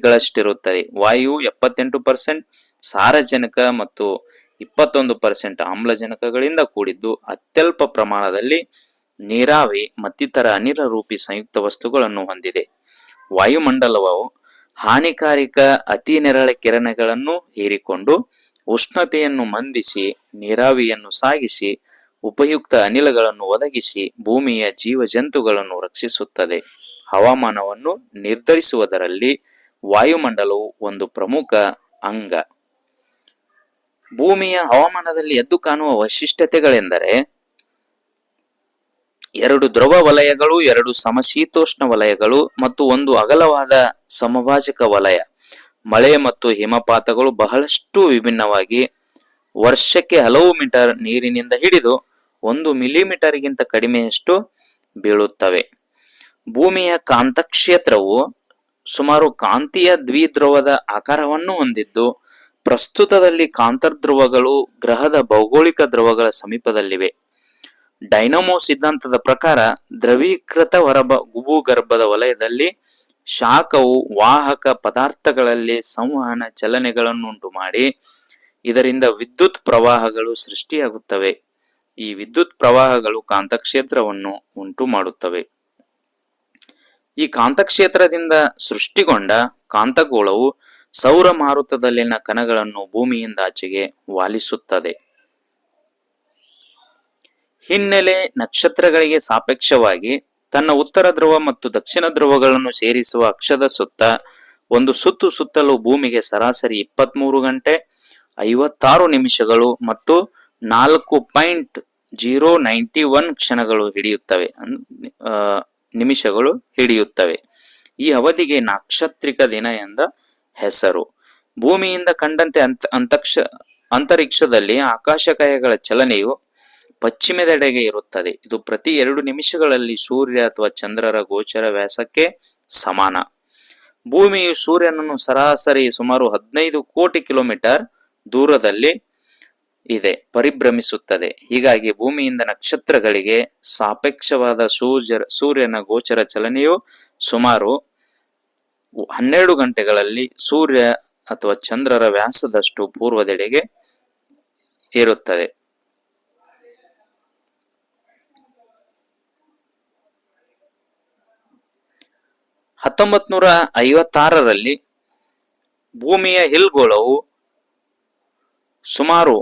ವಾಯು 78%, ಸಾರಜನಕ ಮತ್ತು 21% ಆಮ್ಲಜನಕಗಳಿಂದ ಕೂಡಿದ್ದು, ಅತ್ಯಲ್ಪ ಪ್ರಮಾಣದಲ್ಲಿ ನೀರಾವಿ ಮತ್ತಿತರ ಅನಿಲ ರೂಪಿ ಸಂಯುಕ್ತ ವಸ್ತುಗಳನ್ನು ಹೊಂದಿದೆ. ವಾಯುಮಂಡಲವು ಹಾನಿಕಾರಕ ಅತಿ ನೇರಳೆ ಕಿರಣಗಳನ್ನು ಹೀರಿಕೊಂಡು ಉಷ್ಣತೆಯನ್ನು ಮಂದಿಸಿ, ನೀರಾವಿಯನ್ನು ಸಾಗಿಸಿ, ಉಪಯುಕ್ತ ಅನಿಲಗಳನ್ನು ಒದಗಿಸಿ ಭೂಮಿಯ ಜೀವಜಂತುಗಳನ್ನು ರಕ್ಷಿಸುತ್ತದೆ. ಹವಾಮಾನವನ್ನು ನಿರ್ಧರಿಸುವುದರಲ್ಲಿ ವಾಯುಮಂಡಲವು ಒಂದು ಪ್ರಮುಖ ಅಂಗ. ಭೂಮಿಯ ಹವಾಮಾನದಲ್ಲಿ ಎದ್ದು ಕಾಣುವ ವೈಶಿಷ್ಟ್ಯತೆಗಳೆಂದರೆ 2 ಧ್ರುವ ವಲಯಗಳು, 2 ಸಮಶೀತೋಷ್ಣ ವಲಯಗಳು ಮತ್ತು 1 ಅಗಲವಾದ ಸಮಭಾಜಕ ವಲಯ. ಮಳೆ ಮತ್ತು ಹಿಮಪಾತಗಳು ಬಹಳಷ್ಟು ವಿಭಿನ್ನವಾಗಿ ವರ್ಷಕ್ಕೆ ಹಲವು ಮೀಟರ್ ನೀರಿನಿಂದ ಹಿಡಿದು 1 ಮಿಲಿಮೀಟರ್ಗಿಂತ ಕಡಿಮೆಯಷ್ಟು ಬೀಳುತ್ತವೆ. ಭೂಮಿಯ ಕಾಂತಕ್ಷೇತ್ರವು ಸುಮಾರು ಕಾಂತೀಯ ದ್ವಿಧ್ರುವದ ಆಕಾರವನ್ನು ಹೊಂದಿದ್ದು, ಪ್ರಸ್ತುತದಲ್ಲಿ ಕಾಂತಧ್ರುವಗಳು ಗ್ರಹದ ಭೌಗೋಳಿಕ ಧ್ರುವಗಳ ಸಮೀಪದಲ್ಲಿವೆ. ಡೈನಮೋ ಸಿದ್ಧಾಂತದ ಪ್ರಕಾರ ದ್ರವೀಕೃತ ಭೂಗರ್ಭದ ವಲಯದಲ್ಲಿ ಶಾಖವು ವಾಹಕ ಪದಾರ್ಥಗಳಲ್ಲಿ ಸಂವಹನ ಚಲನೆಗಳನ್ನುಂಟು ಮಾಡಿ ಇದರಿಂದ ವಿದ್ಯುತ್ ಪ್ರವಾಹಗಳು ಸೃಷ್ಟಿಯಾಗುತ್ತವೆ. ಈ ವಿದ್ಯುತ್ ಪ್ರವಾಹಗಳು ಕಾಂತಕ್ಷೇತ್ರವನ್ನು ಉಂಟು ಮಾಡುತ್ತವೆ. ಈ ಕಾಂತಕ್ಷೇತ್ರದಿಂದ ಸೃಷ್ಟಿಗೊಂಡ ಕಾಂತಗೋಳವು ಸೌರ ಮಾರುತದಲ್ಲಿನ ಕಣಗಳನ್ನು ಭೂಮಿಯಿಂದಾಚೆಗೆ ವಾಲಿಸುತ್ತದೆ. ಹಿನ್ನೆಲೆ ನಕ್ಷತ್ರಗಳಿಗೆ ಸಾಪೇಕ್ಷವಾಗಿ ತನ್ನ ಉತ್ತರ ಧ್ರುವ ಮತ್ತು ದಕ್ಷಿಣ ಧ್ರುವಗಳನ್ನು ಸೇರಿಸುವ ಅಕ್ಷದ ಸುತ್ತ ಒಂದು ಸುತ್ತು ಸುತ್ತಲು ಭೂಮಿಗೆ ಸರಾಸರಿ 23 ಗಂಟೆ 56 ನಿಮಿಷಗಳು ಮತ್ತು 4.091 ಕ್ಷಣಗಳು ಹಿಡಿಯುತ್ತವೆ. ಈ ಅವಧಿಗೆ ನಾಕ್ಷತ್ರಿಕ ದಿನ ಎಂದ ಹೆಸರು. ಭೂಮಿಯಿಂದ ಕಂಡಂತೆ ಅಂತರಿಕ್ಷದಲ್ಲಿ ಆಕಾಶಕಾಯಗಳ ಚಲನೆಯು ಪಶ್ಚಿಮದೆಡೆಗೆ ಇರುತ್ತದೆ. ಇದು ಪ್ರತಿ 2 ನಿಮಿಷಗಳಲ್ಲಿ ಸೂರ್ಯ ಅಥವಾ ಚಂದ್ರರ ಗೋಚರ ವ್ಯಾಸಕ್ಕೆ ಸಮಾನ. ಭೂಮಿಯು ಸೂರ್ಯನನ್ನು ಸರಾಸರಿ ಸುಮಾರು 15 ಕೋಟಿ ಕಿಲೋಮೀಟರ್ ದೂರದಲ್ಲಿ ಪರಿಭ್ರಮಿಸುತ್ತದೆ. ಹೀಗಾಗಿ ಭೂಮಿಯಿಂದ ನಕ್ಷತ್ರಗಳಿಗೆ ಸಾಪೇಕ್ಷವಾದ ಸೂರ್ಯನ ಗೋಚರ ಚಲನೆಯು ಸುಮಾರು 12 ಗಂಟೆಗಳಲ್ಲಿ ಸೂರ್ಯ ಅಥವಾ ಚಂದ್ರರ ವ್ಯಾಸದಷ್ಟು ಪೂರ್ವದೆಡೆಗೆ ಇರುತ್ತದೆ. 1956ರಲ್ಲಿ ಭೂಮಿಯ ಹಿಲ್ಗೋಳವು ಸುಮಾರು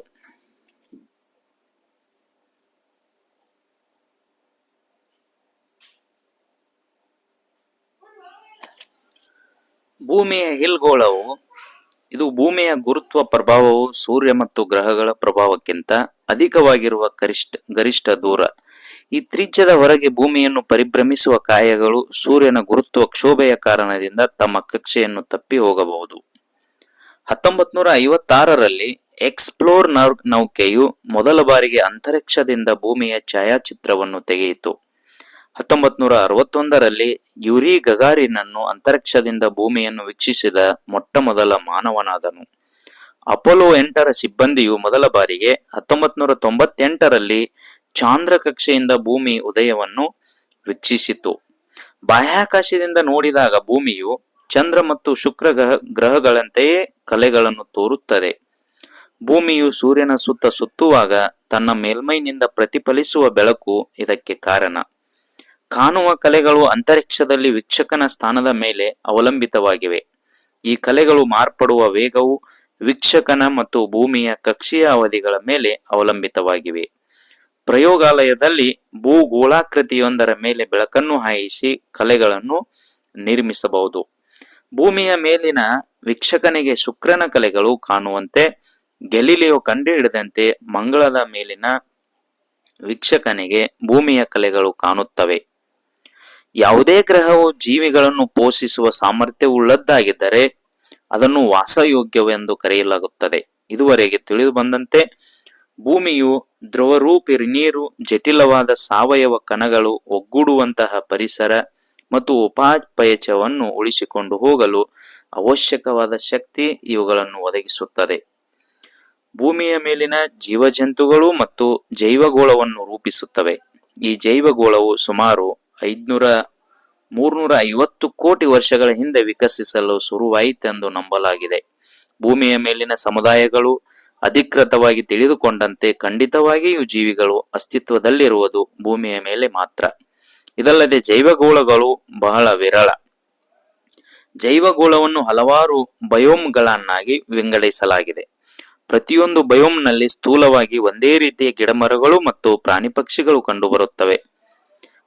ಇದು ಭೂಮಿಯ ಗುರುತ್ವ ಪ್ರಭಾವವು ಸೂರ್ಯ ಮತ್ತು ಗ್ರಹಗಳ ಪ್ರಭಾವಕ್ಕಿಂತ ಅಧಿಕವಾಗಿರುವ ಗರಿಷ್ಠ ದೂರ. ಈ ತ್ರಿಜ್ಯದ ಹೊರಗೆ ಭೂಮಿಯನ್ನು ಪರಿಭ್ರಮಿಸುವ ಕಾಯಗಳು ಸೂರ್ಯನ ಗುರುತ್ವ ಕ್ಷೋಭೆಯ ಕಾರಣದಿಂದ ತಮ್ಮ ಕಕ್ಷೆಯನ್ನು ತಪ್ಪಿ ಹೋಗಬಹುದು. 1956ರಲ್ಲಿ ಎಕ್ಸ್ಪ್ಲೋರ್ ನೌಕೆಯು ಮೊದಲ ಬಾರಿಗೆ ಅಂತರಿಕ್ಷದಿಂದ ಭೂಮಿಯ ಛಾಯಾಚಿತ್ರವನ್ನು ತೆಗೆಯಿತು. 1961ರಲ್ಲಿ ಯೂರಿ ಗಗಾರಿನನ್ನು ಅಂತರಿಕ್ಷದಿಂದ ಭೂಮಿಯನ್ನು ವೀಕ್ಷಿಸಿದ ಮೊಟ್ಟ ಮೊದಲ ಮಾನವನಾದನು. ಅಪೋಲೋ 8ರ ಸಿಬ್ಬಂದಿಯು ಮೊದಲ ಬಾರಿಗೆ 1998ರಲ್ಲಿ ಚಾಂದ್ರ ಕಕ್ಷೆಯಿಂದ ಭೂಮಿ ಉದಯವನ್ನು ವೀಕ್ಷಿಸಿತು. ಬಾಹ್ಯಾಕಾಶದಿಂದ ನೋಡಿದಾಗ ಭೂಮಿಯು ಚಂದ್ರ ಮತ್ತು ಶುಕ್ರ ಗ್ರಹಗಳಂತೆಯೇ ಕಲೆಗಳನ್ನು ತೋರುತ್ತದೆ. ಭೂಮಿಯು ಸೂರ್ಯನ ಸುತ್ತ ಸುತ್ತುವಾಗ ತನ್ನ ಮೇಲ್ಮೈನಿಂದ ಪ್ರತಿಫಲಿಸುವ ಬೆಳಕು ಇದಕ್ಕೆ ಕಾರಣ. ಕಾಣುವ ಕಲೆಗಳು ಅಂತರಿಕ್ಷದಲ್ಲಿ ವೀಕ್ಷಕನ ಸ್ಥಾನದ ಮೇಲೆ ಅವಲಂಬಿತವಾಗಿವೆ. ಈ ಕಲೆಗಳು ಮಾರ್ಪಡುವ ವೇಗವು ವೀಕ್ಷಕನ ಮತ್ತು ಭೂಮಿಯ ಕಕ್ಷೀಯ ಅವಧಿಗಳ ಮೇಲೆ ಅವಲಂಬಿತವಾಗಿವೆ. ಪ್ರಯೋಗಾಲಯದಲ್ಲಿ ಭೂಗೋಳಾಕೃತಿಯೊಂದರ ಮೇಲೆ ಬೆಳಕನ್ನು ಹಾಯಿಸಿ ಕಲೆಗಳನ್ನು ನಿರ್ಮಿಸಬಹುದು. ಭೂಮಿಯ ಮೇಲಿನ ವೀಕ್ಷಕನಿಗೆ ಶುಕ್ರನ ಕಲೆಗಳು ಕಾಣುವಂತೆ ಗೆಲಿಲಿಯೋ ಕಂಡುಹಿಡಿದಂತೆ ಮಂಗಳದ ಮೇಲಿನ ವೀಕ್ಷಕನಿಗೆ ಭೂಮಿಯ ಕಲೆಗಳು ಕಾಣುತ್ತವೆ. ಯಾವುದೇ ಗ್ರಹವು ಜೀವಿಗಳನ್ನು ಪೋಷಿಸುವ ಸಾಮರ್ಥ್ಯವುಳ್ಳದ್ದಾಗಿದ್ದರೆ ಅದನ್ನು ವಾಸಯೋಗ್ಯವೆಂದು ಕರೆಯಲಾಗುತ್ತದೆ. ಇದುವರೆಗೆ ತಿಳಿದು ಬಂದಂತೆ ಭೂಮಿಯು ದ್ರವರೂಪಿ ನೀರು, ಜಟಿಲವಾದ ಸಾವಯವ ಕಣಗಳು ಒಗ್ಗೂಡುವಂತಹ ಪರಿಸರ ಮತ್ತು ಉಪಾಪಯಚವನ್ನು ಉಳಿಸಿಕೊಂಡು ಹೋಗಲು ಅವಶ್ಯಕವಾದ ಶಕ್ತಿ ಇವುಗಳನ್ನು ಒದಗಿಸುತ್ತದೆ. ಭೂಮಿಯ ಮೇಲಿನ ಜೀವಜಂತುಗಳು ಮತ್ತು ಜೈವಗೋಳವನ್ನು ರೂಪಿಸುತ್ತವೆ. ಈ ಜೈವಗೋಳವು ಸುಮಾರು 350 ಕೋಟಿ ವರ್ಷಗಳ ಹಿಂದೆ ವಿಕಸಿಸಲು ಶುರುವಾಯಿತೆಂದು ನಂಬಲಾಗಿದೆ. ಭೂಮಿಯ ಮೇಲಿನ ಸಮುದಾಯಗಳು ಅಧಿಕೃತವಾಗಿ ತಿಳಿದುಕೊಂಡಂತೆ ಖಂಡಿತವಾಗಿಯೂ ಜೀವಿಗಳು ಅಸ್ತಿತ್ವದಲ್ಲಿರುವುದು ಭೂಮಿಯ ಮೇಲೆ ಮಾತ್ರ. ಇದಲ್ಲದೆ ಜೈವಗೋಳಗಳು ಬಹಳ ವಿರಳ. ಜೈವಗೋಳವನ್ನು ಹಲವಾರು ಬಯೋಮ್ಗಳನ್ನಾಗಿ ವಿಂಗಡಿಸಲಾಗಿದೆ. ಪ್ರತಿಯೊಂದು ಬಯೋಮ್ನಲ್ಲಿ ಸ್ಥೂಲವಾಗಿ ಒಂದೇ ರೀತಿಯ ಗಿಡಮರಗಳು ಮತ್ತು ಪ್ರಾಣಿ ಪಕ್ಷಿಗಳು ಕಂಡುಬರುತ್ತವೆ.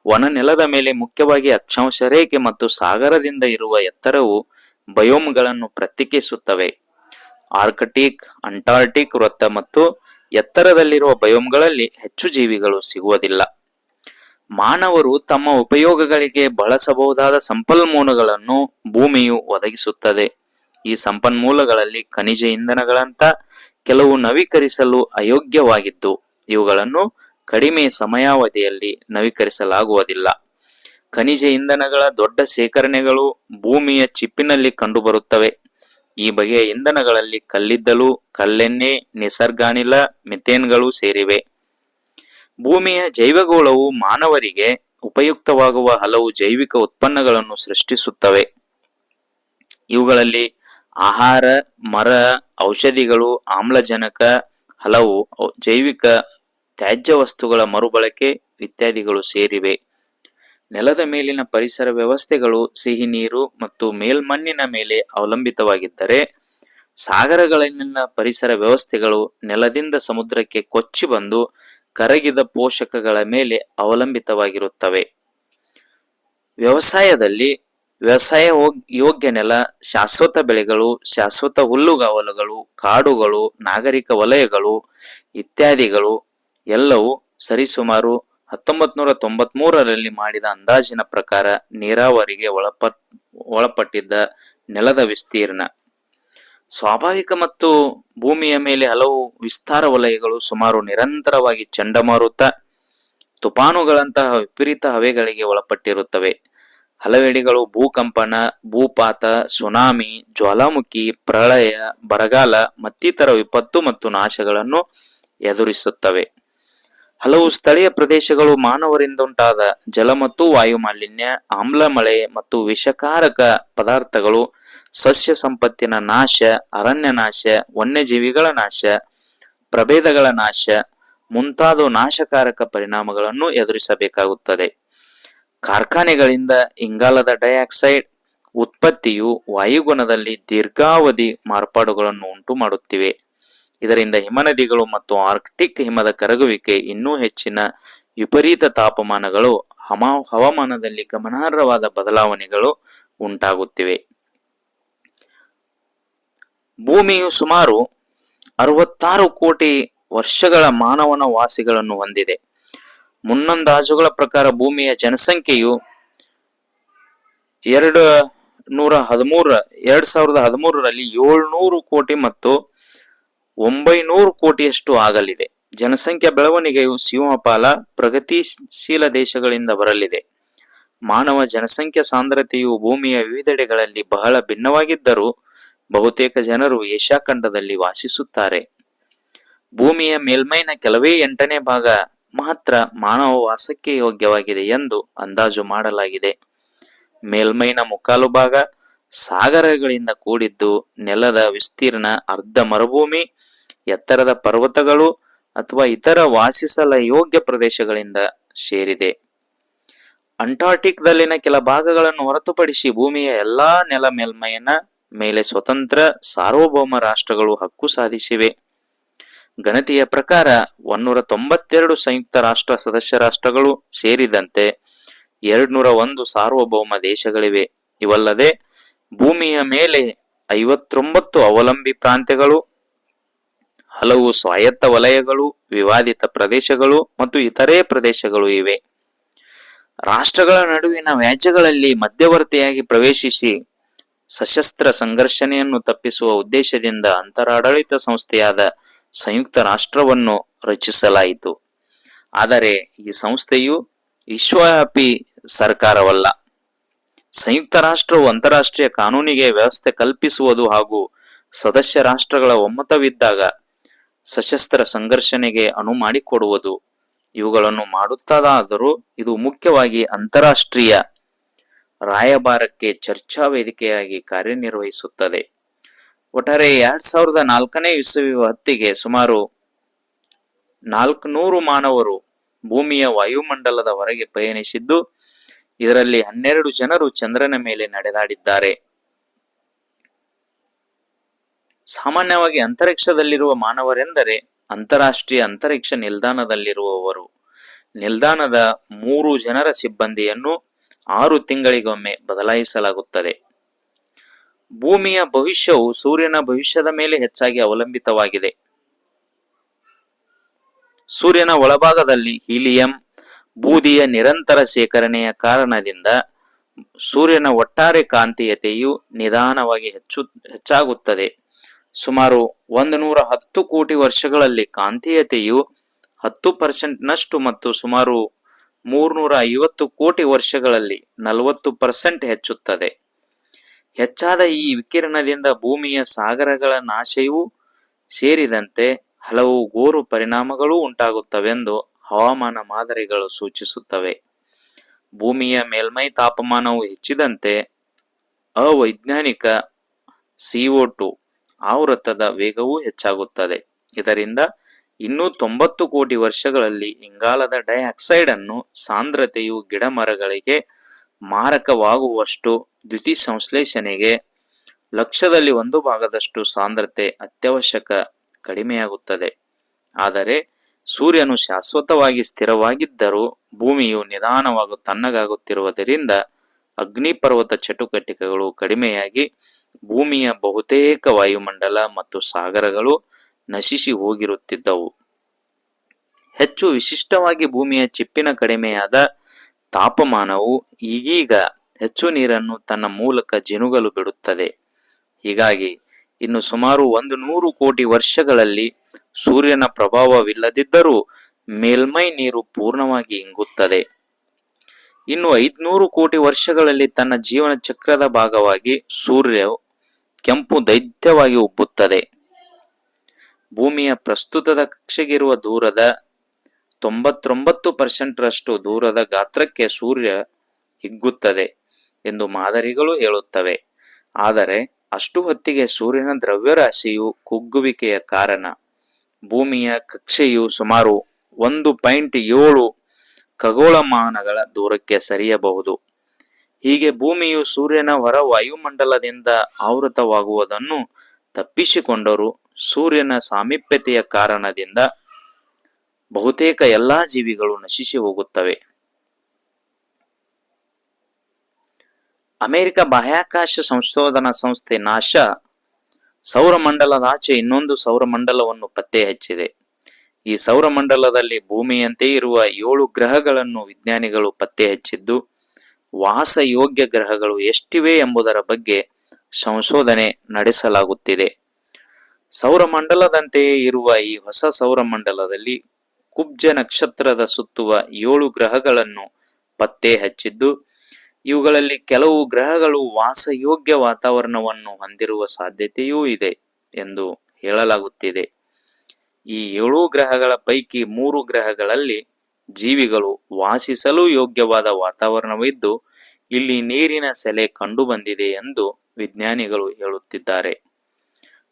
ವನನೆಲದ ಮೇಲೆ ಮುಖ್ಯವಾಗಿ ಅಕ್ಷಾಂಶ ರೇಖೆ ಮತ್ತು ಸಾಗರದಿಂದ ಇರುವ ಎತ್ತರವು ಬಯೋಮ್ಗಳನ್ನು ಪ್ರತ್ಯೇಕಿಸುತ್ತವೆ. ಆರ್ಕಟಿಕ್, ಅಂಟಾರ್ಟಿಕ್ ವೃತ್ತ ಮತ್ತು ಎತ್ತರದಲ್ಲಿರುವ ಬಯೋಮ್ಗಳಲ್ಲಿ ಹೆಚ್ಚು ಜೀವಿಗಳು ಸಿಗುವುದಿಲ್ಲ. ಮಾನವರು ತಮ್ಮ ಉಪಯೋಗಗಳಿಗೆ ಬಳಸಬಹುದಾದ ಸಂಪನ್ಮೂಲಗಳನ್ನು ಭೂಮಿಯು ಒದಗಿಸುತ್ತದೆ. ಈ ಸಂಪನ್ಮೂಲಗಳಲ್ಲಿ ಖನಿಜ ಇಂಧನಗಳಂತ ಕೆಲವು ನವೀಕರಿಸಲು ಅಯೋಗ್ಯವಾಗಿದ್ದು ಇವುಗಳನ್ನು ಕಡಿಮೆ ಸಮಯಾವಧಿಯಲ್ಲಿ ನವೀಕರಿಸಲಾಗುವುದಿಲ್ಲ. ಖನಿಜ ಇಂಧನಗಳ ದೊಡ್ಡ ಶೇಖರಣೆಗಳು ಭೂಮಿಯ ಚಿಪ್ಪಿನಲ್ಲಿ ಕಂಡುಬರುತ್ತವೆ. ಈ ಬಗೆಯ ಇಂಧನಗಳಲ್ಲಿ ಕಲ್ಲಿದ್ದಲು, ಕಲ್ಲೆಣ್ಣೆ, ನಿಸರ್ಗಾನಿಲ, ಮಿಥೇನ್ಗಳು ಸೇರಿವೆ. ಭೂಮಿಯ ಜೈವಗೋಳವು ಮಾನವರಿಗೆ ಉಪಯುಕ್ತವಾಗುವ ಹಲವು ಜೈವಿಕ ಉತ್ಪನ್ನಗಳನ್ನು ಸೃಷ್ಟಿಸುತ್ತವೆ. ಇವುಗಳಲ್ಲಿ ಆಹಾರ, ಮರ, ಔಷಧಿಗಳು, ಆಮ್ಲಜನಕ, ಹಲವು ಜೈವಿಕ ತ್ಯಾಜ್ಯ ವಸ್ತುಗಳ ಮರುಬಳಕೆ ಇತ್ಯಾದಿಗಳು ಸೇರಿವೆ. ನೆಲದ ಮೇಲಿನ ಪರಿಸರ ವ್ಯವಸ್ಥೆಗಳು ಸಿಹಿ ನೀರು ಮತ್ತು ಮೇಲ್ಮಣ್ಣಿನ ಮೇಲೆ ಅವಲಂಬಿತವಾಗಿದ್ದರೆ, ಸಾಗರಗಳಲ್ಲಿನ ಪರಿಸರ ವ್ಯವಸ್ಥೆಗಳು ನೆಲದಿಂದ ಸಮುದ್ರಕ್ಕೆ ಕೊಚ್ಚಿ ಬಂದು ಕರಗಿದ ಪೋಷಕಗಳ ಮೇಲೆ ಅವಲಂಬಿತವಾಗಿರುತ್ತವೆ. ವ್ಯವಸಾಯದಲ್ಲಿ ವ್ಯವಸಾಯ ಯೋಗ್ಯ ನೆಲ, ಶಾಶ್ವತ ಬೆಳೆಗಳು, ಶಾಶ್ವತ ಹುಲ್ಲುಗಾವಲುಗಳು, ಕಾಡುಗಳು, ನಾಗರಿಕ ವಲಯಗಳು ಇತ್ಯಾದಿಗಳು ಎಲ್ಲವೂ ಸರಿಸುಮಾರು 1993ರಲ್ಲಿ ಮಾಡಿದ ಅಂದಾಜಿನ ಪ್ರಕಾರ ನೀರಾವರಿಗೆ ಒಳಪಟ್ಟಿದ್ದ ನೆಲದ ವಿಸ್ತೀರ್ಣ. ಸ್ವಾಭಾವಿಕ ಮತ್ತು ಭೂಮಿಯ ಮೇಲೆ ಹಲವು ವಿಸ್ತಾರ ವಲಯಗಳು ಸುಮಾರು ನಿರಂತರವಾಗಿ ಚಂಡಮಾರುತ, ತುಫಾನುಗಳಂತಹ ವಿಪರೀತ ಹವೆಗಳಿಗೆ ಒಳಪಟ್ಟಿರುತ್ತವೆ. ಹಲವೆಡೆಗಳು ಭೂಕಂಪನ, ಭೂಪಾತ, ಸುನಾಮಿ, ಜ್ವಾಲಾಮುಖಿ, ಪ್ರಳಯ, ಬರಗಾಲ ಮತ್ತಿತರ ವಿಪತ್ತು ಮತ್ತು ನಾಶಗಳನ್ನು ಎದುರಿಸುತ್ತವೆ. ಹಲವು ಸ್ಥಳೀಯ ಪ್ರದೇಶಗಳು ಮಾನವರಿಂದುಂಟಾದ ಜಲ ಮತ್ತು ವಾಯು ಮಾಲಿನ್ಯ, ಆಮ್ಲ ಮಳೆ ಮತ್ತು ವಿಷಕಾರಕ ಪದಾರ್ಥಗಳು, ಸಸ್ಯ ಸಂಪತ್ತಿನ ನಾಶ, ಅರಣ್ಯ ನಾಶ, ವನ್ಯಜೀವಿಗಳ ನಾಶ, ಪ್ರಭೇದಗಳ ನಾಶ ಮುಂತಾದ ನಾಶಕಾರಕ ಪರಿಣಾಮಗಳನ್ನು ಎದುರಿಸಬೇಕಾಗುತ್ತದೆ. ಕಾರ್ಖಾನೆಗಳಿಂದ ಇಂಗಾಲದ ಡೈಆಕ್ಸೈಡ್ ಉತ್ಪತ್ತಿಯು ವಾಯುಗುಣದಲ್ಲಿ ದೀರ್ಘಾವಧಿ ಮಾರ್ಪಾಡುಗಳನ್ನು ಉಂಟು ಮಾಡುತ್ತಿವೆ. ಇದರಿಂದ ಹಿಮನದಿಗಳು ಮತ್ತು ಆರ್ಕ್ಟಿಕ್ ಹಿಮದ ಕರಗುವಿಕೆ, ಇನ್ನೂ ಹೆಚ್ಚಿನ ವಿಪರೀತ ತಾಪಮಾನಗಳು, ಹವಾಮಾನದಲ್ಲಿ ಗಮನಾರ್ಹವಾದ ಬದಲಾವಣೆಗಳು ಉಂಟಾಗುತ್ತಿವೆ. ಭೂಮಿಯು ಸುಮಾರು 66 ಕೋಟಿ ವರ್ಷಗಳ ಮಾನವನ ವಾಸಿಗಳನ್ನು ಹೊಂದಿದೆ. ಮುನ್ನಂದಾಜುಗಳ ಪ್ರಕಾರ ಭೂಮಿಯ ಜನಸಂಖ್ಯೆಯು 2013ರಲ್ಲಿ 700 ಕೋಟಿ ಮತ್ತು 900 ಕೋಟಿಯಷ್ಟು ಆಗಲಿದೆ. ಜನಸಂಖ್ಯಾ ಬೆಳವಣಿಗೆಯು ಸಿಂಹಪಾಲ ಪ್ರಗತಿಶೀಲ ದೇಶಗಳಿಂದ ಬರಲಿದೆ. ಮಾನವ ಜನಸಂಖ್ಯಾ ಸಾಂದ್ರತೆಯು ಭೂಮಿಯ ವಿವಿಧೆಡೆಗಳಲ್ಲಿ ಬಹಳ ಭಿನ್ನವಾಗಿದ್ದರೂ ಬಹುತೇಕ ಜನರು ಏಷ್ಯಾ ಖಂಡದಲ್ಲಿ ವಾಸಿಸುತ್ತಾರೆ. ಭೂಮಿಯ ಮೇಲ್ಮೈನ ಕೆಲವೇ 8ನೇ ಭಾಗ ಮಾತ್ರ ಮಾನವ ವಾಸಕ್ಕೆ ಯೋಗ್ಯವಾಗಿದೆ ಎಂದು ಅಂದಾಜು ಮಾಡಲಾಗಿದೆ. ಮೇಲ್ಮೈನ ಮುಕ್ಕಾಲು ಭಾಗ ಸಾಗರಗಳಿಂದ ಕೂಡಿದ್ದು ನೆಲದ ವಿಸ್ತೀರ್ಣ ಅರ್ಧ ಮರುಭೂಮಿ, ಎತ್ತರದ ಪರ್ವತಗಳು ಅಥವಾ ಇತರ ವಾಸಿಸಲ ಯೋಗ್ಯ ಪ್ರದೇಶಗಳಿಂದ ಸೇರಿದೆ. ಅಂಟಾರ್ಟಿಕ್ದಲ್ಲಿನ ಕೆಲ ಭಾಗಗಳನ್ನು ಹೊರತುಪಡಿಸಿ ಭೂಮಿಯ ಎಲ್ಲಾ ನೆಲ ಮೇಲ್ಮೈನ ಮೇಲೆ ಸ್ವತಂತ್ರ ಸಾರ್ವಭೌಮ ರಾಷ್ಟ್ರಗಳು ಹಕ್ಕು ಸಾಧಿಸಿವೆ. ಗಣತಿಯ ಪ್ರಕಾರ 192 ಸಂಯುಕ್ತ ರಾಷ್ಟ್ರ ಸದಸ್ಯ ರಾಷ್ಟ್ರಗಳು ಸೇರಿದಂತೆ 201 ಸಾರ್ವಭೌಮ ದೇಶಗಳಿವೆ. ಇವಲ್ಲದೆ ಭೂಮಿಯ ಮೇಲೆ 59 ಅವಲಂಬಿ ಪ್ರಾಂತ್ಯಗಳು, ಹಲವು ಸ್ವಾಯತ್ತ ವಲಯಗಳು, ವಿವಾದಿತ ಪ್ರದೇಶಗಳು ಮತ್ತು ಇತರೆ ಪ್ರದೇಶಗಳು ಇವೆ. ರಾಷ್ಟ್ರಗಳ ನಡುವಿನ ವ್ಯಾಜ್ಯಗಳಲ್ಲಿ ಮಧ್ಯವರ್ತಿಯಾಗಿ ಪ್ರವೇಶಿಸಿ ಸಶಸ್ತ್ರ ಸಂಘರ್ಷಣೆಯನ್ನು ತಪ್ಪಿಸುವ ಉದ್ದೇಶದಿಂದ ಅಂತರಾಡಳಿತ ಸಂಸ್ಥೆಯಾದ ಸಂಯುಕ್ತ ರಾಷ್ಟ್ರವನ್ನು ರಚಿಸಲಾಯಿತು. ಆದರೆ ಈ ಸಂಸ್ಥೆಯು ವಿಶ್ವವ್ಯಾಪಿ ಸರ್ಕಾರವಲ್ಲ. ಸಂಯುಕ್ತ ರಾಷ್ಟ್ರವು ಅಂತಾರಾಷ್ಟ್ರೀಯ ಕಾನೂನಿಗೆ ವ್ಯವಸ್ಥೆ ಕಲ್ಪಿಸುವುದು ಹಾಗೂ ಸದಸ್ಯ ರಾಷ್ಟ್ರಗಳ ಒಮ್ಮತವಿದ್ದಾಗ ಸಶಸ್ತ್ರ ಸಂಘರ್ಷಣೆಗೆ ಅನುವು ಮಾಡಿಕೊಡುವುದು ಇವುಗಳನ್ನು ಮಾಡುತ್ತದಾದರೂ ಇದು ಮುಖ್ಯವಾಗಿ ಅಂತಾರಾಷ್ಟ್ರೀಯ ರಾಯಭಾರಕ್ಕೆ ಚರ್ಚಾ ವೇದಿಕೆಯಾಗಿ ಕಾರ್ಯನಿರ್ವಹಿಸುತ್ತದೆ. ಒಟ್ಟಾರೆ 2004ನೇ ಇಸವಿ ಹೊತ್ತಿಗೆ ಸುಮಾರು 400 ಮಾನವರು ಭೂಮಿಯ ವಾಯುಮಂಡಲದ ಹೊರಗೆ ಪಯಣಿಸಿದ್ದು ಇದರಲ್ಲಿ 12 ಜನರು ಚಂದ್ರನ ಮೇಲೆ ನಡೆದಾಡಿದ್ದಾರೆ. ಸಾಮಾನ್ಯವಾಗಿ ಅಂತರಿಕ್ಷದಲ್ಲಿರುವ ಮಾನವರೆಂದರೆ ಅಂತಾರಾಷ್ಟ್ರೀಯ ಅಂತರಿಕ್ಷ ನಿಲ್ದಾಣದಲ್ಲಿರುವವರು. ನಿಲ್ದಾಣದ 3 ಜನರ ಸಿಬ್ಬಂದಿಯನ್ನು 6 ತಿಂಗಳಿಗೊಮ್ಮೆ ಬದಲಾಯಿಸಲಾಗುತ್ತದೆ. ಭೂಮಿಯ ಭವಿಷ್ಯವು ಸೂರ್ಯನ ಭವಿಷ್ಯದ ಮೇಲೆ ಹೆಚ್ಚಾಗಿ ಅವಲಂಬಿತವಾಗಿದೆ. ಸೂರ್ಯನ ಒಳಭಾಗದಲ್ಲಿ ಹೀಲಿಯಂ, ಬೂದಿಯ ನಿರಂತರ ಶೇಖರಣೆಯ ಕಾರಣದಿಂದ ಸೂರ್ಯನ ಒಟ್ಟಾರೆ ಕಾಂತೀಯತೆಯು ನಿಧಾನವಾಗಿ ಹೆಚ್ಚಾಗುತ್ತದೆ. ಸುಮಾರು 110 ಕೋಟಿ ವರ್ಷಗಳಲ್ಲಿ ಕಾಂತೀಯತೆಯು 10% ನಷ್ಟು ಮತ್ತು ಸುಮಾರು 350 ಕೋಟಿ ವರ್ಷಗಳಲ್ಲಿ 40% ಹೆಚ್ಚುತ್ತದೆ. ಹೆಚ್ಚಾದ ಈ ವಿಕಿರಣದಿಂದ ಭೂಮಿಯ ಸಾಗರಗಳ ನಾಶವೂ ಸೇರಿದಂತೆ ಹಲವು ಘೋರ ಪರಿಣಾಮಗಳೂ ಉಂಟಾಗುತ್ತವೆಂದು ಹವಾಮಾನ ಮಾದರಿಗಳು ಸೂಚಿಸುತ್ತವೆ. ಭೂಮಿಯ ಮೇಲ್ಮೈ ತಾಪಮಾನವು ಹೆಚ್ಚಿದಂತೆ ಅವೈಜ್ಞಾನಿಕ CO2 ಆವೃತ್ತದ ವೇಗವೂ ಹೆಚ್ಚಾಗುತ್ತದೆ. ಇದರಿಂದ ಇನ್ನೂ 90 ಕೋಟಿ ವರ್ಷಗಳಲ್ಲಿ ಇಂಗಾಲದ ಡೈಆಕ್ಸೈಡ್ ಅನ್ನು ಸಾಂದ್ರತೆಯು ಗಿಡಮರಗಳಿಗೆ ಮಾರಕವಾಗುವಷ್ಟು ದ್ಯುತಿಸಂಶ್ಲೇಷಣೆಗೆ 1/100 ಸಾಂದ್ರತೆ ಅತ್ಯವಶ್ಯಕ ಕಡಿಮೆಯಾಗುತ್ತದೆ. ಆದರೆ ಸೂರ್ಯನು ಶಾಶ್ವತವಾಗಿ ಸ್ಥಿರವಾಗಿದ್ದರೂ ಭೂಮಿಯು ನಿಧಾನವಾಗಿ ತಣ್ಣಗಾಗುತ್ತಿರುವುದರಿಂದ ಅಗ್ನಿಪರ್ವತ ಚಟುವಟಿಕೆಗಳು ಕಡಿಮೆಯಾಗಿ ಭೂಮಿಯ ಬಹುತೇಕ ವಾಯುಮಂಡಲ ಮತ್ತು ಸಾಗರಗಳು ನಶಿಸಿ ಹೋಗಿರುತ್ತಿದ್ದವು. ಹೆಚ್ಚು ವಿಶಿಷ್ಟವಾಗಿ ಭೂಮಿಯ ಚಿಪ್ಪಿನ ಕಡಿಮೆಯಾದ ತಾಪಮಾನವು ಈಗೀಗ ಹೆಚ್ಚು ನೀರನ್ನು ತನ್ನ ಮೂಲಕ ಜಿನುಗಲು ಬಿಡುತ್ತದೆ. ಹೀಗಾಗಿ ಇನ್ನು ಸುಮಾರು 100 ಕೋಟಿ ವರ್ಷಗಳಲ್ಲಿ ಸೂರ್ಯನ ಪ್ರಭಾವವಿಲ್ಲದಿದ್ದರೂ ಮೇಲ್ಮೈ ನೀರು ಪೂರ್ಣವಾಗಿ ಇಂಗುತ್ತದೆ. ಇನ್ನು 500 ಕೋಟಿ ವರ್ಷಗಳಲ್ಲಿ ತನ್ನ ಜೀವನ ಚಕ್ರದ ಭಾಗವಾಗಿ ಸೂರ್ಯವು ಕೆಂಪು ದೈತ್ಯವಾಗಿ ಉಬ್ಬುತ್ತದೆ. ಭೂಮಿಯ ಪ್ರಸ್ತುತದ ಕಕ್ಷೆಗಿರುವ ದೂರದ 99% ದೂರದ ಗಾತ್ರಕ್ಕೆ ಸೂರ್ಯ ಹಿಗ್ಗುತ್ತದೆ ಎಂದು ಮಾದರಿಗಳು ಹೇಳುತ್ತವೆ. ಆದರೆ ಅಷ್ಟು ಹೊತ್ತಿಗೆ ಸೂರ್ಯನ ದ್ರವ್ಯರಾಶಿಯು ಕುಗ್ಗುವಿಕೆಯ ಕಾರಣ ಭೂಮಿಯ ಕಕ್ಷೆಯು ಸುಮಾರು 1.7 ಖಗೋಳಮಾನಗಳ ದೂರಕ್ಕೆ ಸರಿಯಬಹುದು. ಹೀಗೆ ಭೂಮಿಯು ಸೂರ್ಯನ ಹೊರ ವಾಯುಮಂಡಲದಿಂದ ಆವೃತವಾಗುವುದನ್ನು ತಪ್ಪಿಸಿಕೊಂಡರೂ ಸೂರ್ಯನ ಸಾಮೀಪ್ಯತೆಯ ಕಾರಣದಿಂದ ಬಹುತೇಕ ಎಲ್ಲಾ ಜೀವಿಗಳು ನಶಿಸಿ ಹೋಗುತ್ತವೆ. ಅಮೆರಿಕ ಬಾಹ್ಯಾಕಾಶ ಸಂಶೋಧನಾ ಸಂಸ್ಥೆ ನಾಸಾ ಸೌರಮಂಡಲದಾಚೆ ಇನ್ನೊಂದು ಸೌರಮಂಡಲವನ್ನು ಪತ್ತೆ ಹಚ್ಚಿದೆ. ಈ ಸೌರಮಂಡಲದಲ್ಲಿ ಭೂಮಿಯಂತೆ ಇರುವ 7 ಗ್ರಹಗಳನ್ನು ವಿಜ್ಞಾನಿಗಳು ಪತ್ತೆ ಹಚ್ಚಿದ್ದು, ವಾಸಯೋಗ್ಯ ಗ್ರಹಗಳು ಎಷ್ಟಿವೆ ಎಂಬುದರ ಬಗ್ಗೆ ಸಂಶೋಧನೆ ನಡೆಸಲಾಗುತ್ತಿದೆ. ಸೌರಮಂಡಲದಂತೆಯೇ ಇರುವ ಈ ಹೊಸ ಸೌರಮಂಡಲದಲ್ಲಿ ಕುಬ್ಜ ನಕ್ಷತ್ರದ ಸುತ್ತುವ 7 ಗ್ರಹಗಳನ್ನು ಪತ್ತೆ ಹಚ್ಚಿದ್ದು, ಇವುಗಳಲ್ಲಿ ಕೆಲವು ಗ್ರಹಗಳು ವಾಸಯೋಗ್ಯ ವಾತಾವರಣವನ್ನು ಹೊಂದಿರುವ ಸಾಧ್ಯತೆಯೂ ಇದೆ ಎಂದು ಹೇಳಲಾಗುತ್ತಿದೆ. ಈ 7 ಗ್ರಹಗಳ ಪೈಕಿ 3 ಗ್ರಹಗಳಲ್ಲಿ ಜೀವಿಗಳು ವಾಸಿಸಲು ಯೋಗ್ಯವಾದ ವಾತಾವರಣವಿದ್ದು, ಇಲ್ಲಿ ನೀರಿನ ಸೆಲೆ ಕಂಡುಬಂದಿದೆ ಎಂದು ವಿಜ್ಞಾನಿಗಳು ಹೇಳುತ್ತಿದ್ದಾರೆ.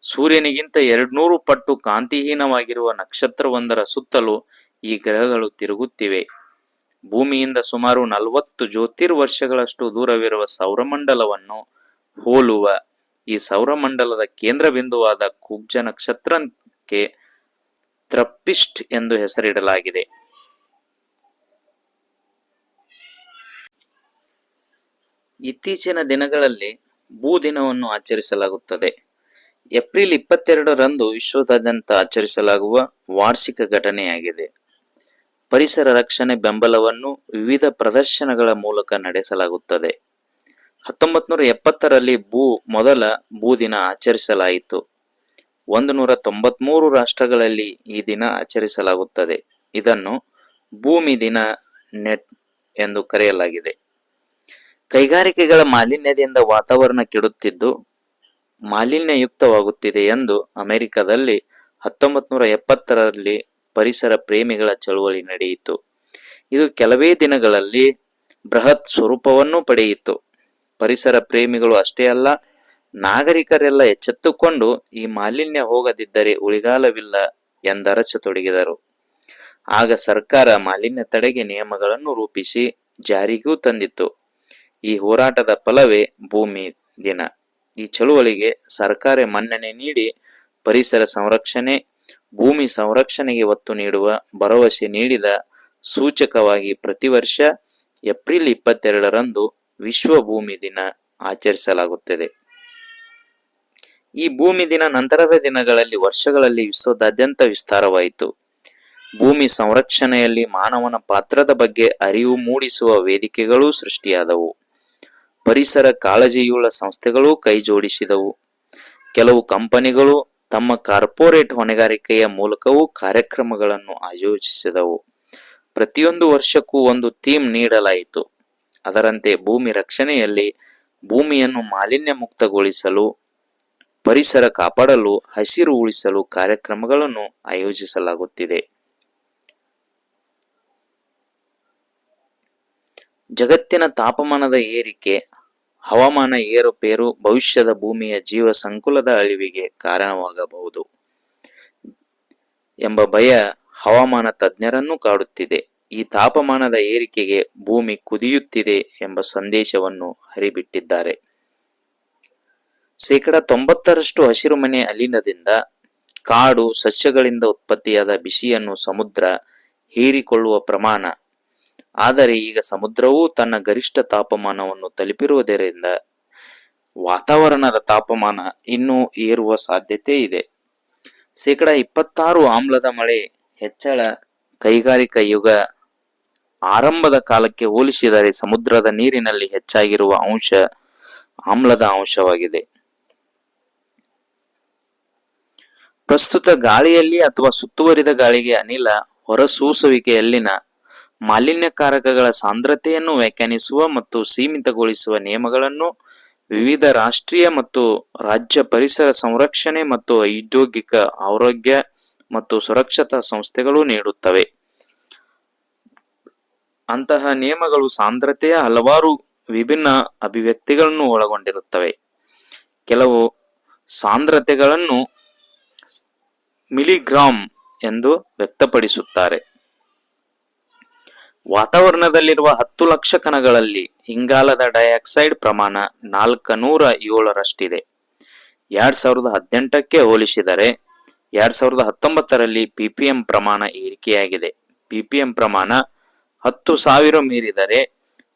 ಸೂರ್ಯನಿಗಿಂತ 200 ಪಟ್ಟು ಕಾಂತಿಹೀನವಾಗಿರುವ ನಕ್ಷತ್ರವೊಂದರ ಸುತ್ತಲೂ ಈ ಗ್ರಹಗಳು ತಿರುಗುತ್ತಿವೆ. ಭೂಮಿಯಿಂದ ಸುಮಾರು 40 ಜ್ಯೋತಿರ್ವರ್ಷಗಳಷ್ಟು ದೂರವಿರುವ ಸೌರಮಂಡಲವನ್ನು ಹೋಲುವ ಈ ಸೌರಮಂಡಲದ ಕೇಂದ್ರ ಬಿಂದುವಾದ ಕುಬ್ಜ ನಕ್ಷತ್ರಕ್ಕೆ ತ್ರಪಿಸ್ಟ್ ಎಂದು ಹೆಸರಿಡಲಾಗಿದೆ. ಇತ್ತೀಚಿನ ದಿನಗಳಲ್ಲಿ ಭೂ ದಿನವನ್ನು ಆಚರಿಸಲಾಗುತ್ತದೆ. ಏಪ್ರಿಲ್ 22ರಂದು ವಿಶ್ವದಾದ್ಯಂತ ಆಚರಿಸಲಾಗುವ ವಾರ್ಷಿಕ ಘಟನೆಯಾಗಿದೆ. ಪರಿಸರ ರಕ್ಷಣೆ ಬೆಂಬಲವನ್ನು ವಿವಿಧ ಪ್ರದರ್ಶನಗಳ ಮೂಲಕ ನಡೆಸಲಾಗುತ್ತದೆ. 1970ರಲ್ಲಿ ಮೊದಲ ಭೂ ದಿನ ಆಚರಿಸಲಾಯಿತು. 193 ರಾಷ್ಟ್ರಗಳಲ್ಲಿ ಈ ದಿನ ಆಚರಿಸಲಾಗುತ್ತದೆ. ಇದನ್ನು ಭೂಮಿ ದಿನ ನೆಟ್ ಎಂದು ಕರೆಯಲಾಗಿದೆ. ಕೈಗಾರಿಕೆಗಳ ಮಾಲಿನ್ಯದಿಂದ ವಾತಾವರಣ ಕೆಡುತ್ತಿದ್ದು ಮಾಲಿನ್ಯಯುಕ್ತವಾಗುತ್ತಿದೆ ಎಂದು ಅಮೆರಿಕದಲ್ಲಿ 1970ರಲ್ಲಿ ಪರಿಸರ ಪ್ರೇಮಿಗಳ ಚಳುವಳಿ ನಡೆಯಿತು. ಇದು ಕೆಲವೇ ದಿನಗಳಲ್ಲಿ ಬೃಹತ್ ಸ್ವರೂಪವನ್ನು ಪಡೆಯಿತು. ಪರಿಸರ ಪ್ರೇಮಿಗಳು ಅಷ್ಟೇ ಅಲ್ಲ, ನಾಗರಿಕರೆಲ್ಲ ಎಚ್ಚೆತ್ತುಕೊಂಡು ಈ ಮಾಲಿನ್ಯ ಹೋಗದಿದ್ದರೆ ಉಳಿಗಾಲವಿಲ್ಲ ಎಂದರಚತೊಡಗಿದರು. ಆಗ ಸರ್ಕಾರ ಮಾಲಿನ್ಯ ತಡೆಗೆ ನಿಯಮಗಳನ್ನು ರೂಪಿಸಿ ಜಾರಿಗೂ ತಂದಿತು. ಈ ಹೋರಾಟದ ಫಲವೇ ಭೂಮಿ ದಿನ. ಈ ಚಳುವಳಿಗೆ ಸರ್ಕಾರ ಮನ್ನಣೆ ನೀಡಿ ಪರಿಸರ ಸಂರಕ್ಷಣೆ, ಭೂಮಿ ಸಂರಕ್ಷಣೆಗೆ ಒತ್ತು ನೀಡುವ ಭರವಸೆ ನೀಡಿದ ಸೂಚಕವಾಗಿ ಪ್ರತಿ ವರ್ಷ ಏಪ್ರಿಲ್ 22ರಂದು ವಿಶ್ವ ಭೂಮಿ ದಿನ ಆಚರಿಸಲಾಗುತ್ತದೆ. ಈ ಭೂಮಿ ದಿನ ನಂತರದ ದಿನಗಳಲ್ಲಿ ವರ್ಷಗಳಲ್ಲಿ ವಿಶ್ವದಾದ್ಯಂತ ವಿಸ್ತಾರವಾಯಿತು. ಭೂಮಿ ಸಂರಕ್ಷಣೆಯಲ್ಲಿ ಮಾನವನ ಪಾತ್ರದ ಬಗ್ಗೆ ಅರಿವು ಮೂಡಿಸುವ ವೇದಿಕೆಗಳೂ ಸೃಷ್ಟಿಯಾದವು. ಪರಿಸರ ಕಾಳಜಿಯುಳ್ಳ ಸಂಸ್ಥೆಗಳು ಕೈಜೋಡಿಸಿದವು. ಕೆಲವು ಕಂಪನಿಗಳು ತಮ್ಮ ಕಾರ್ಪೊರೇಟ್ ಹೊಣೆಗಾರಿಕೆಯ ಮೂಲಕವೂ ಕಾರ್ಯಕ್ರಮಗಳನ್ನು ಆಯೋಜಿಸಿದವು. ಪ್ರತಿಯೊಂದು ವರ್ಷಕ್ಕೂ ಒಂದು ಥೀಮ್ ನೀಡಲಾಯಿತು. ಅದರಂತೆ ಭೂಮಿ ರಕ್ಷಣೆಯಲ್ಲಿ ಭೂಮಿಯನ್ನು ಮಾಲಿನ್ಯ ಮುಕ್ತಗೊಳಿಸಲು, ಪರಿಸರ ಕಾಪಾಡಲು, ಹಸಿರು ಉಳಿಸಲು ಕಾರ್ಯಕ್ರಮಗಳನ್ನು ಆಯೋಜಿಸಲಾಗುತ್ತಿದೆ. ಜಗತ್ತಿನ ತಾಪಮಾನದ ಏರಿಕೆ, ಹವಾಮಾನ ಏರುಪೇರು ಭವಿಷ್ಯದ ಭೂಮಿಯ ಜೀವ ಸಂಕುಲದ ಅಳಿವಿಗೆ ಕಾರಣವಾಗಬಹುದು ಎಂಬ ಭಯ ಹವಾಮಾನ ತಜ್ಞರನ್ನು ಕಾಡುತ್ತಿದೆ. ಈ ತಾಪಮಾನದ ಏರಿಕೆಗೆ ಭೂಮಿ ಕುದಿಯುತ್ತಿದೆ ಎಂಬ ಸಂದೇಶವನ್ನು ಹರಿಬಿಟ್ಟಿದ್ದಾರೆ. 90% ಹಸಿರುಮನೆ ಅಲಿನದಿಂದ, ಕಾಡು ಸಸ್ಯಗಳಿಂದ ಉತ್ಪತ್ತಿಯಾದ ಬಿಸಿಯನ್ನು ಸಮುದ್ರ ಹೀರಿಕೊಳ್ಳುವ ಪ್ರಮಾಣ. ಆದರೆ ಈಗ ಸಮುದ್ರವೂ ತನ್ನ ಗರಿಷ್ಠ ತಾಪಮಾನವನ್ನು ತಲುಪಿರುವುದರಿಂದ ವಾತಾವರಣದ ತಾಪಮಾನ ಇನ್ನೂ ಏರುವ ಸಾಧ್ಯತೆ ಇದೆ. 26 ಆಮ್ಲದ ಮಳೆ ಹೆಚ್ಚಳ ಕೈಗಾರಿಕಾ ಯುಗ ಆರಂಭದ ಕಾಲಕ್ಕೆ ಹೋಲಿಸಿದರೆ ಸಮುದ್ರದ ನೀರಿನಲ್ಲಿ ಹೆಚ್ಚಾಗಿರುವ ಅಂಶ ಆಮ್ಲದ ಅಂಶವಾಗಿದೆ. ಪ್ರಸ್ತುತ ಗಾಳಿಯಲ್ಲಿ ಅಥವಾ ಸುತ್ತುವರಿದ ಗಾಳಿಗೆ ಅನಿಲ ಹೊರಸೂಸುವಿಕೆಯಲ್ಲಿನ ಮಾಲಿನ್ಯಕಾರಕಗಳ ಸಾಂದ್ರತೆಯನ್ನು ವ್ಯಾಖ್ಯಾನಿಸುವ ಮತ್ತು ಸೀಮಿತಗೊಳಿಸುವ ನಿಯಮಗಳನ್ನು ವಿವಿಧ ರಾಷ್ಟ್ರೀಯ ಮತ್ತು ರಾಜ್ಯ ಪರಿಸರ ಸಂರಕ್ಷಣೆ ಮತ್ತು ಔದ್ಯೋಗಿಕ ಆರೋಗ್ಯ ಮತ್ತು ಸುರಕ್ಷತಾ ಸಂಸ್ಥೆಗಳು ನೀಡುತ್ತವೆ. ಅಂತಹ ನಿಯಮಗಳು ಸಾಂದ್ರತೆಯ ಹಲವಾರು ವಿಭಿನ್ನ ಅಭಿವ್ಯಕ್ತಿಗಳನ್ನು ಒಳಗೊಂಡಿರುತ್ತವೆ. ಕೆಲವು ಸಾಂದ್ರತೆಗಳನ್ನು ಮಿಲಿಗ್ರಾಂ ಎಂದು ವ್ಯಕ್ತಪಡಿಸುತ್ತಾರೆ. ವಾತಾವರಣದಲ್ಲಿರುವ 10 ಲಕ್ಷ ಕಣಗಳಲ್ಲಿ ಇಂಗಾಲದ ಡೈಆಕ್ಸೈಡ್ ಪ್ರಮಾಣ 407ರಷ್ಟಿದೆ. 2018ಕ್ಕೆ ಹೋಲಿಸಿದರೆ 2019ರಲ್ಲಿ ppm ಪ್ರಮಾಣ ಏರಿಕೆಯಾಗಿದೆ. ppm ಪ್ರಮಾಣ 10,000 ಮೀರಿದರೆ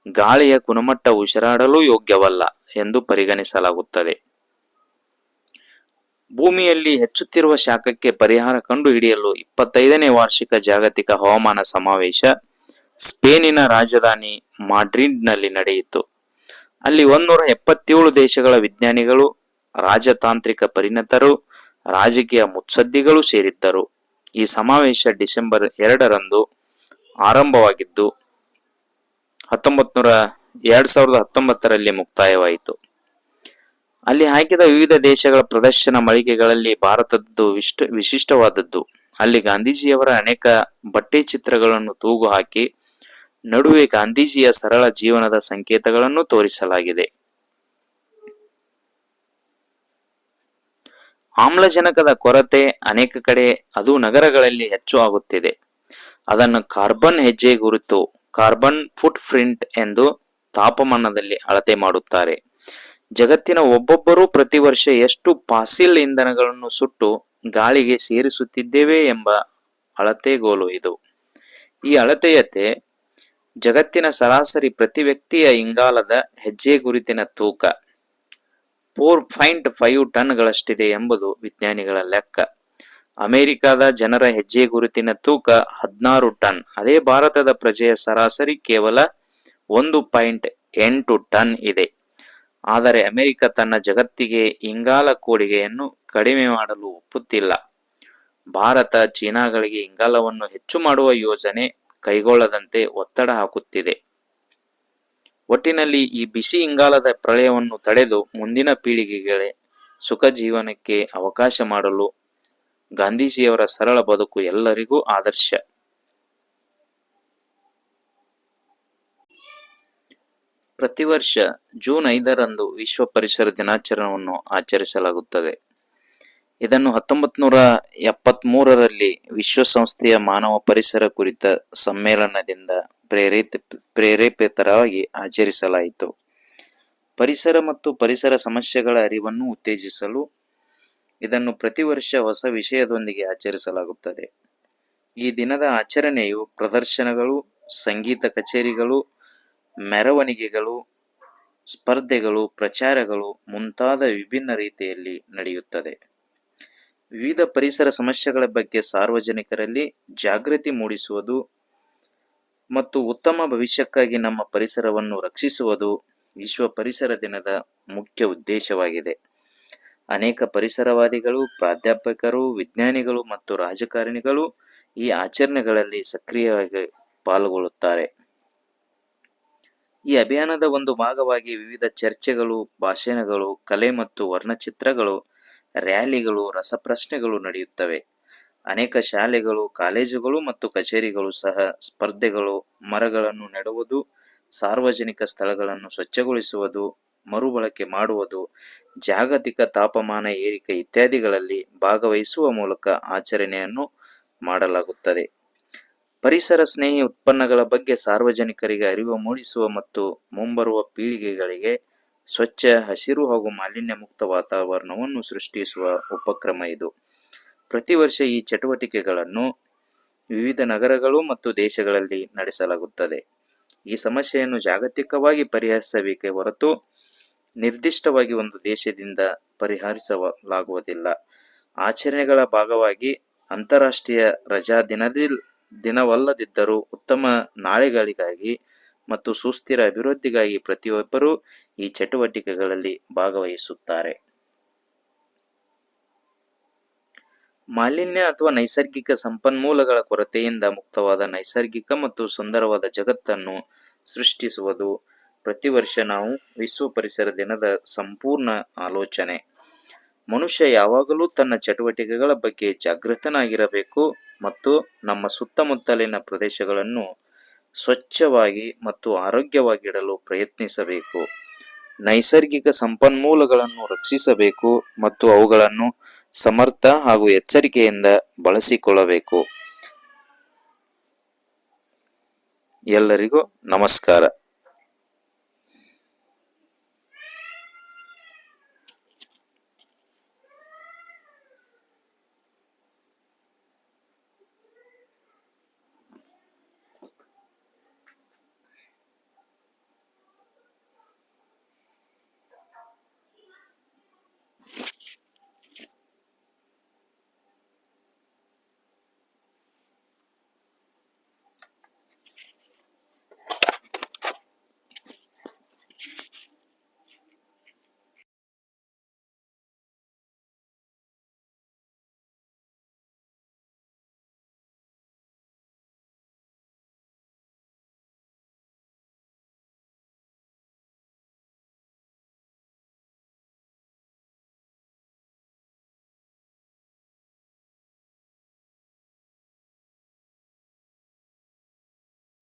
ಗಾಳಿಯ ಗುಣಮಟ್ಟ ಉಸಿರಾಡಲು ಯೋಗ್ಯವಲ್ಲ ಎಂದು ಪರಿಗಣಿಸಲಾಗುತ್ತದೆ. ಭೂಮಿಯಲ್ಲಿ ಹೆಚ್ಚುತ್ತಿರುವ ಶಾಖಕ್ಕೆ ಪರಿಹಾರ ಕಂಡುಹಿಡಿಯಲು 25ನೇ ವಾರ್ಷಿಕ ಜಾಗತಿಕ ಹವಾಮಾನ ಸಮಾವೇಶ ಸ್ಪೇನಿನ ರಾಜಧಾನಿ ಮಾಡ್ರಿಡ್ನಲ್ಲಿ ನಡೆಯಿತು. ಅಲ್ಲಿ 177 ದೇಶಗಳ ವಿಜ್ಞಾನಿಗಳು, ರಾಜತಾಂತ್ರಿಕ ಪರಿಣತರು, ರಾಜಕೀಯ ಮುತ್ಸದ್ದಿಗಳು ಸೇರಿದ್ದರು. ಈ ಸಮಾವೇಶ ಡಿಸೆಂಬರ್ 2ರಂದು ಆರಂಭವಾಗಿದ್ದು 2019ರಲ್ಲಿ ಮುಕ್ತಾಯವಾಯಿತು. ಅಲ್ಲಿ ಹಾಕಿದ ವಿವಿಧ ದೇಶಗಳ ಪ್ರದರ್ಶನ ಮಳಿಗೆಗಳಲ್ಲಿ ಭಾರತದ್ದು ವಿಶಿಷ್ಟವಾದದ್ದು. ಅಲ್ಲಿ ಗಾಂಧೀಜಿಯವರ ಅನೇಕ ಬಟ್ಟೆ ಚಿತ್ರಗಳನ್ನು ತೂಗು ಹಾಕಿ ನಡುವೆ ಗಾಂಧೀಜಿಯ ಸರಳ ಜೀವನದ ಸಂಕೇತಗಳನ್ನು ತೋರಿಸಲಾಗಿದೆ. ಆಮ್ಲಜನಕದ ಕೊರತೆ ಅನೇಕ ಕಡೆ, ಅದು ನಗರಗಳಲ್ಲಿ ಹೆಚ್ಚು ಆಗುತ್ತಿದೆ. ಅದನ್ನು ಕಾರ್ಬನ್ ಹೆಜ್ಜೆ ಗುರುತು, ಕಾರ್ಬನ್ ಫುಟ್ ಪ್ರಿಂಟ್ ಎಂದು ತಾಪಮಾನದಲ್ಲಿ ಅಳತೆ ಮಾಡುತ್ತಾರೆ. ಜಗತ್ತಿನ ಒಬ್ಬೊಬ್ಬರೂ ಪ್ರತಿ ವರ್ಷ ಎಷ್ಟು ಫಾಸಿಲ್ ಇಂಧನಗಳನ್ನು ಸುಟ್ಟು ಗಾಳಿಗೆ ಸೇರಿಸುತ್ತಿದ್ದೇವೆ ಎಂಬ ಅಳತೆಗೋಲು ಇದು. ಈ ಅಳತೆಯತೆ ಜಗತ್ತಿನ ಸರಾಸರಿ ಪ್ರತಿ ವ್ಯಕ್ತಿಯ ಇಂಗಾಲದ ಹೆಜ್ಜೆ ಗುರುತಿನ ತೂಕ 4.5 ಟನ್ಗಳಷ್ಟಿದೆ ಎಂಬುದು ವಿಜ್ಞಾನಿಗಳ ಲೆಕ್ಕ. ಅಮೆರಿಕದ ಜನರ ಹೆಜ್ಜೆ ಗುರುತಿನ ತೂಕ 16 ಟನ್. ಅದೇ ಭಾರತದ ಪ್ರಜೆಯ ಸರಾಸರಿ ಕೇವಲ 1.8 ಟನ್ ಇದೆ. ಆದರೆ ಅಮೆರಿಕ ತನ್ನ ಜಗತ್ತಿಗೆ ಇಂಗಾಲ ಕೊಡುಗೆಯನ್ನು ಕಡಿಮೆ ಮಾಡಲು ಒಪ್ಪುತ್ತಿಲ್ಲ. ಭಾರತ ಚೀನಾಗಳಿಗೆ ಇಂಗಾಲವನ್ನು ಹೆಚ್ಚು ಮಾಡುವ ಯೋಜನೆ ಕೈಗೊಳ್ಳದಂತೆ ಒತ್ತಡ ಹಾಕುತ್ತಿದೆ. ಒಟ್ಟಿನಲ್ಲಿ ಈ ಬಿಸಿ ಇಂಗಾಲದ ಪ್ರಳಯವನ್ನು ತಡೆದು ಮುಂದಿನ ಪೀಳಿಗೆಗೆ ಸುಖ ಜೀವನಕ್ಕೆ ಅವಕಾಶ ಮಾಡಲು ಗಾಂಧೀಜಿಯವರ ಸರಳ ಬದುಕು ಎಲ್ಲರಿಗೂ ಆದರ್ಶ. ಪ್ರತಿ ವರ್ಷ ಜೂನ್ 5ರಂದು ವಿಶ್ವ ಪರಿಸರ ದಿನಾಚರಣೆಯನ್ನು ಆಚರಿಸಲಾಗುತ್ತದೆ. ಇದನ್ನು 1973ರಲ್ಲಿ ವಿಶ್ವಸಂಸ್ಥೆಯ ಮಾನವ ಪರಿಸರ ಕುರಿತ ಸಮ್ಮೇಳನದಿಂದ ಪ್ರೇರೇಪಿತರಾಗಿ ಆಚರಿಸಲಾಯಿತು. ಪರಿಸರ ಮತ್ತು ಪರಿಸರ ಸಮಸ್ಯೆಗಳ ಅರಿವನ್ನು ಉತ್ತೇಜಿಸಲು ಇದನ್ನು ಪ್ರತಿ ವರ್ಷ ಹೊಸ ವಿಷಯದೊಂದಿಗೆ ಆಚರಿಸಲಾಗುತ್ತದೆ. ಈ ದಿನದ ಆಚರಣೆಯು ಪ್ರದರ್ಶನಗಳು, ಸಂಗೀತ ಕಚೇರಿಗಳು, ಮೆರವಣಿಗೆಗಳು, ಸ್ಪರ್ಧೆಗಳು, ಪ್ರಚಾರಗಳು ಮುಂತಾದ ವಿಭಿನ್ನ ರೀತಿಯಲ್ಲಿ ನಡೆಯುತ್ತದೆ. ವಿವಿಧ ಪರಿಸರ ಸಮಸ್ಯೆಗಳ ಬಗ್ಗೆ ಸಾರ್ವಜನಿಕರಲ್ಲಿ ಜಾಗೃತಿ ಮೂಡಿಸುವುದು ಮತ್ತು ಉತ್ತಮ ಭವಿಷ್ಯಕ್ಕಾಗಿ ನಮ್ಮ ಪರಿಸರವನ್ನು ರಕ್ಷಿಸುವುದು ವಿಶ್ವ ಪರಿಸರ ದಿನದ ಮುಖ್ಯ ಉದ್ದೇಶವಾಗಿದೆ. ಅನೇಕ ಪರಿಸರವಾದಿಗಳು, ಪ್ರಾಧ್ಯಾಪಕರು, ವಿಜ್ಞಾನಿಗಳು ಮತ್ತು ರಾಜಕಾರಣಿಗಳು ಈ ಆಚರಣೆಗಳಲ್ಲಿ ಸಕ್ರಿಯವಾಗಿ ಪಾಲ್ಗೊಳ್ಳುತ್ತಾರೆ. ಈ ಅಭಿಯಾನದ ಒಂದು ಭಾಗವಾಗಿ ವಿವಿಧ ಚರ್ಚೆಗಳು, ಭಾಷಣಗಳು, ಕಲೆ ಮತ್ತು ವರ್ಣಚಿತ್ರಗಳು, ರ್ಯಾಲಿಗಳು, ರಸಪ್ರಶ್ನೆಗಳು ನಡೆಯುತ್ತವೆ. ಅನೇಕ ಶಾಲೆಗಳು, ಕಾಲೇಜುಗಳು ಮತ್ತು ಕಚೇರಿಗಳು ಸಹ ಸ್ಪರ್ಧೆಗಳು, ಮರಗಳನ್ನು ನೆಡುವುದು, ಸಾರ್ವಜನಿಕ ಸ್ಥಳಗಳನ್ನು ಸ್ವಚ್ಛಗೊಳಿಸುವುದು, ಮರುಬಳಕೆ ಮಾಡುವುದು, ಜಾಗತಿಕ ತಾಪಮಾನ ಏರಿಕೆ ಇತ್ಯಾದಿಗಳಲ್ಲಿ ಭಾಗವಹಿಸುವ ಮೂಲಕ ಆಚರಣೆಯನ್ನು ಮಾಡಲಾಗುತ್ತದೆ. ಪರಿಸರ ಸ್ನೇಹಿ ಉತ್ಪನ್ನಗಳ ಬಗ್ಗೆ ಸಾರ್ವಜನಿಕರಿಗೆ ಅರಿವು ಮೂಡಿಸುವ ಮತ್ತು ಮುಂಬರುವ ಪೀಳಿಗೆಗಳಿಗೆ ಸ್ವಚ್ಛ, ಹಸಿರು ಹಾಗೂ ಮಾಲಿನ್ಯ ಮುಕ್ತ ವಾತಾವರಣವನ್ನು ಸೃಷ್ಟಿಸುವ ಉಪಕ್ರಮ ಇದು. ಪ್ರತಿ ವರ್ಷ ಈ ಚಟುವಟಿಕೆಗಳನ್ನು ವಿವಿಧ ನಗರಗಳು ಮತ್ತು ದೇಶಗಳಲ್ಲಿ ನಡೆಸಲಾಗುತ್ತದೆ. ಈ ಸಮಸ್ಯೆಯನ್ನು ಜಾಗತಿಕವಾಗಿ ಪರಿಹರಿಸಬೇಕೇ ಹೊರತು ನಿರ್ದಿಷ್ಟವಾಗಿ ಒಂದು ದೇಶದಿಂದ ಪರಿಹರಿಸಲಾಗುವುದಿಲ್ಲ. ಆಚರಣೆಗಳ ಭಾಗವಾಗಿ ಅಂತಾರಾಷ್ಟ್ರೀಯ ರಜಾ ದಿನವಲ್ಲದಿದ್ದರೂ ಉತ್ತಮ ನಾಳೆಗಳಿಗಾಗಿ ಮತ್ತು ಸುಸ್ಥಿರ ಅಭಿವೃದ್ಧಿಗಾಗಿ ಪ್ರತಿಯೊಬ್ಬರೂ ಈ ಚಟುವಟಿಕೆಗಳಲ್ಲಿ ಭಾಗವಹಿಸುತ್ತಾರೆ. ಮಾಲಿನ್ಯ ಅಥವಾ ನೈಸರ್ಗಿಕ ಸಂಪನ್ಮೂಲಗಳ ಕೊರತೆಯಿಂದ ಮುಕ್ತವಾದ ನೈಸರ್ಗಿಕ ಮತ್ತು ಸುಂದರವಾದ ಜಗತ್ತನ್ನು ಸೃಷ್ಟಿಸುವುದು ಪ್ರತಿ ವರ್ಷ ನಾವು ವಿಶ್ವ ಪರಿಸರ ದಿನದ ಸಂಪೂರ್ಣ ಆಲೋಚನೆ. ಮನುಷ್ಯ ಯಾವಾಗಲೂ ತನ್ನ ಚಟುವಟಿಕೆಗಳ ಬಗ್ಗೆ ಜಾಗೃತನಾಗಿರಬೇಕು ಮತ್ತು ನಮ್ಮ ಸುತ್ತಮುತ್ತಲಿನ ಪ್ರದೇಶಗಳನ್ನು ಸ್ವಚ್ಛವಾಗಿ ಮತ್ತು ಆರೋಗ್ಯವಾಗಿಡಲು ಪ್ರಯತ್ನಿಸಬೇಕು. ನೈಸರ್ಗಿಕ ಸಂಪನ್ಮೂಲಗಳನ್ನು ರಕ್ಷಿಸಬೇಕು ಮತ್ತು ಅವುಗಳನ್ನು ಸಮರ್ಥ ಹಾಗೂ ಎಚ್ಚರಿಕೆಯಿಂದ ಬಳಸಿಕೊಳ್ಳಬೇಕು. ಎಲ್ಲರಿಗೂ ನಮಸ್ಕಾರ.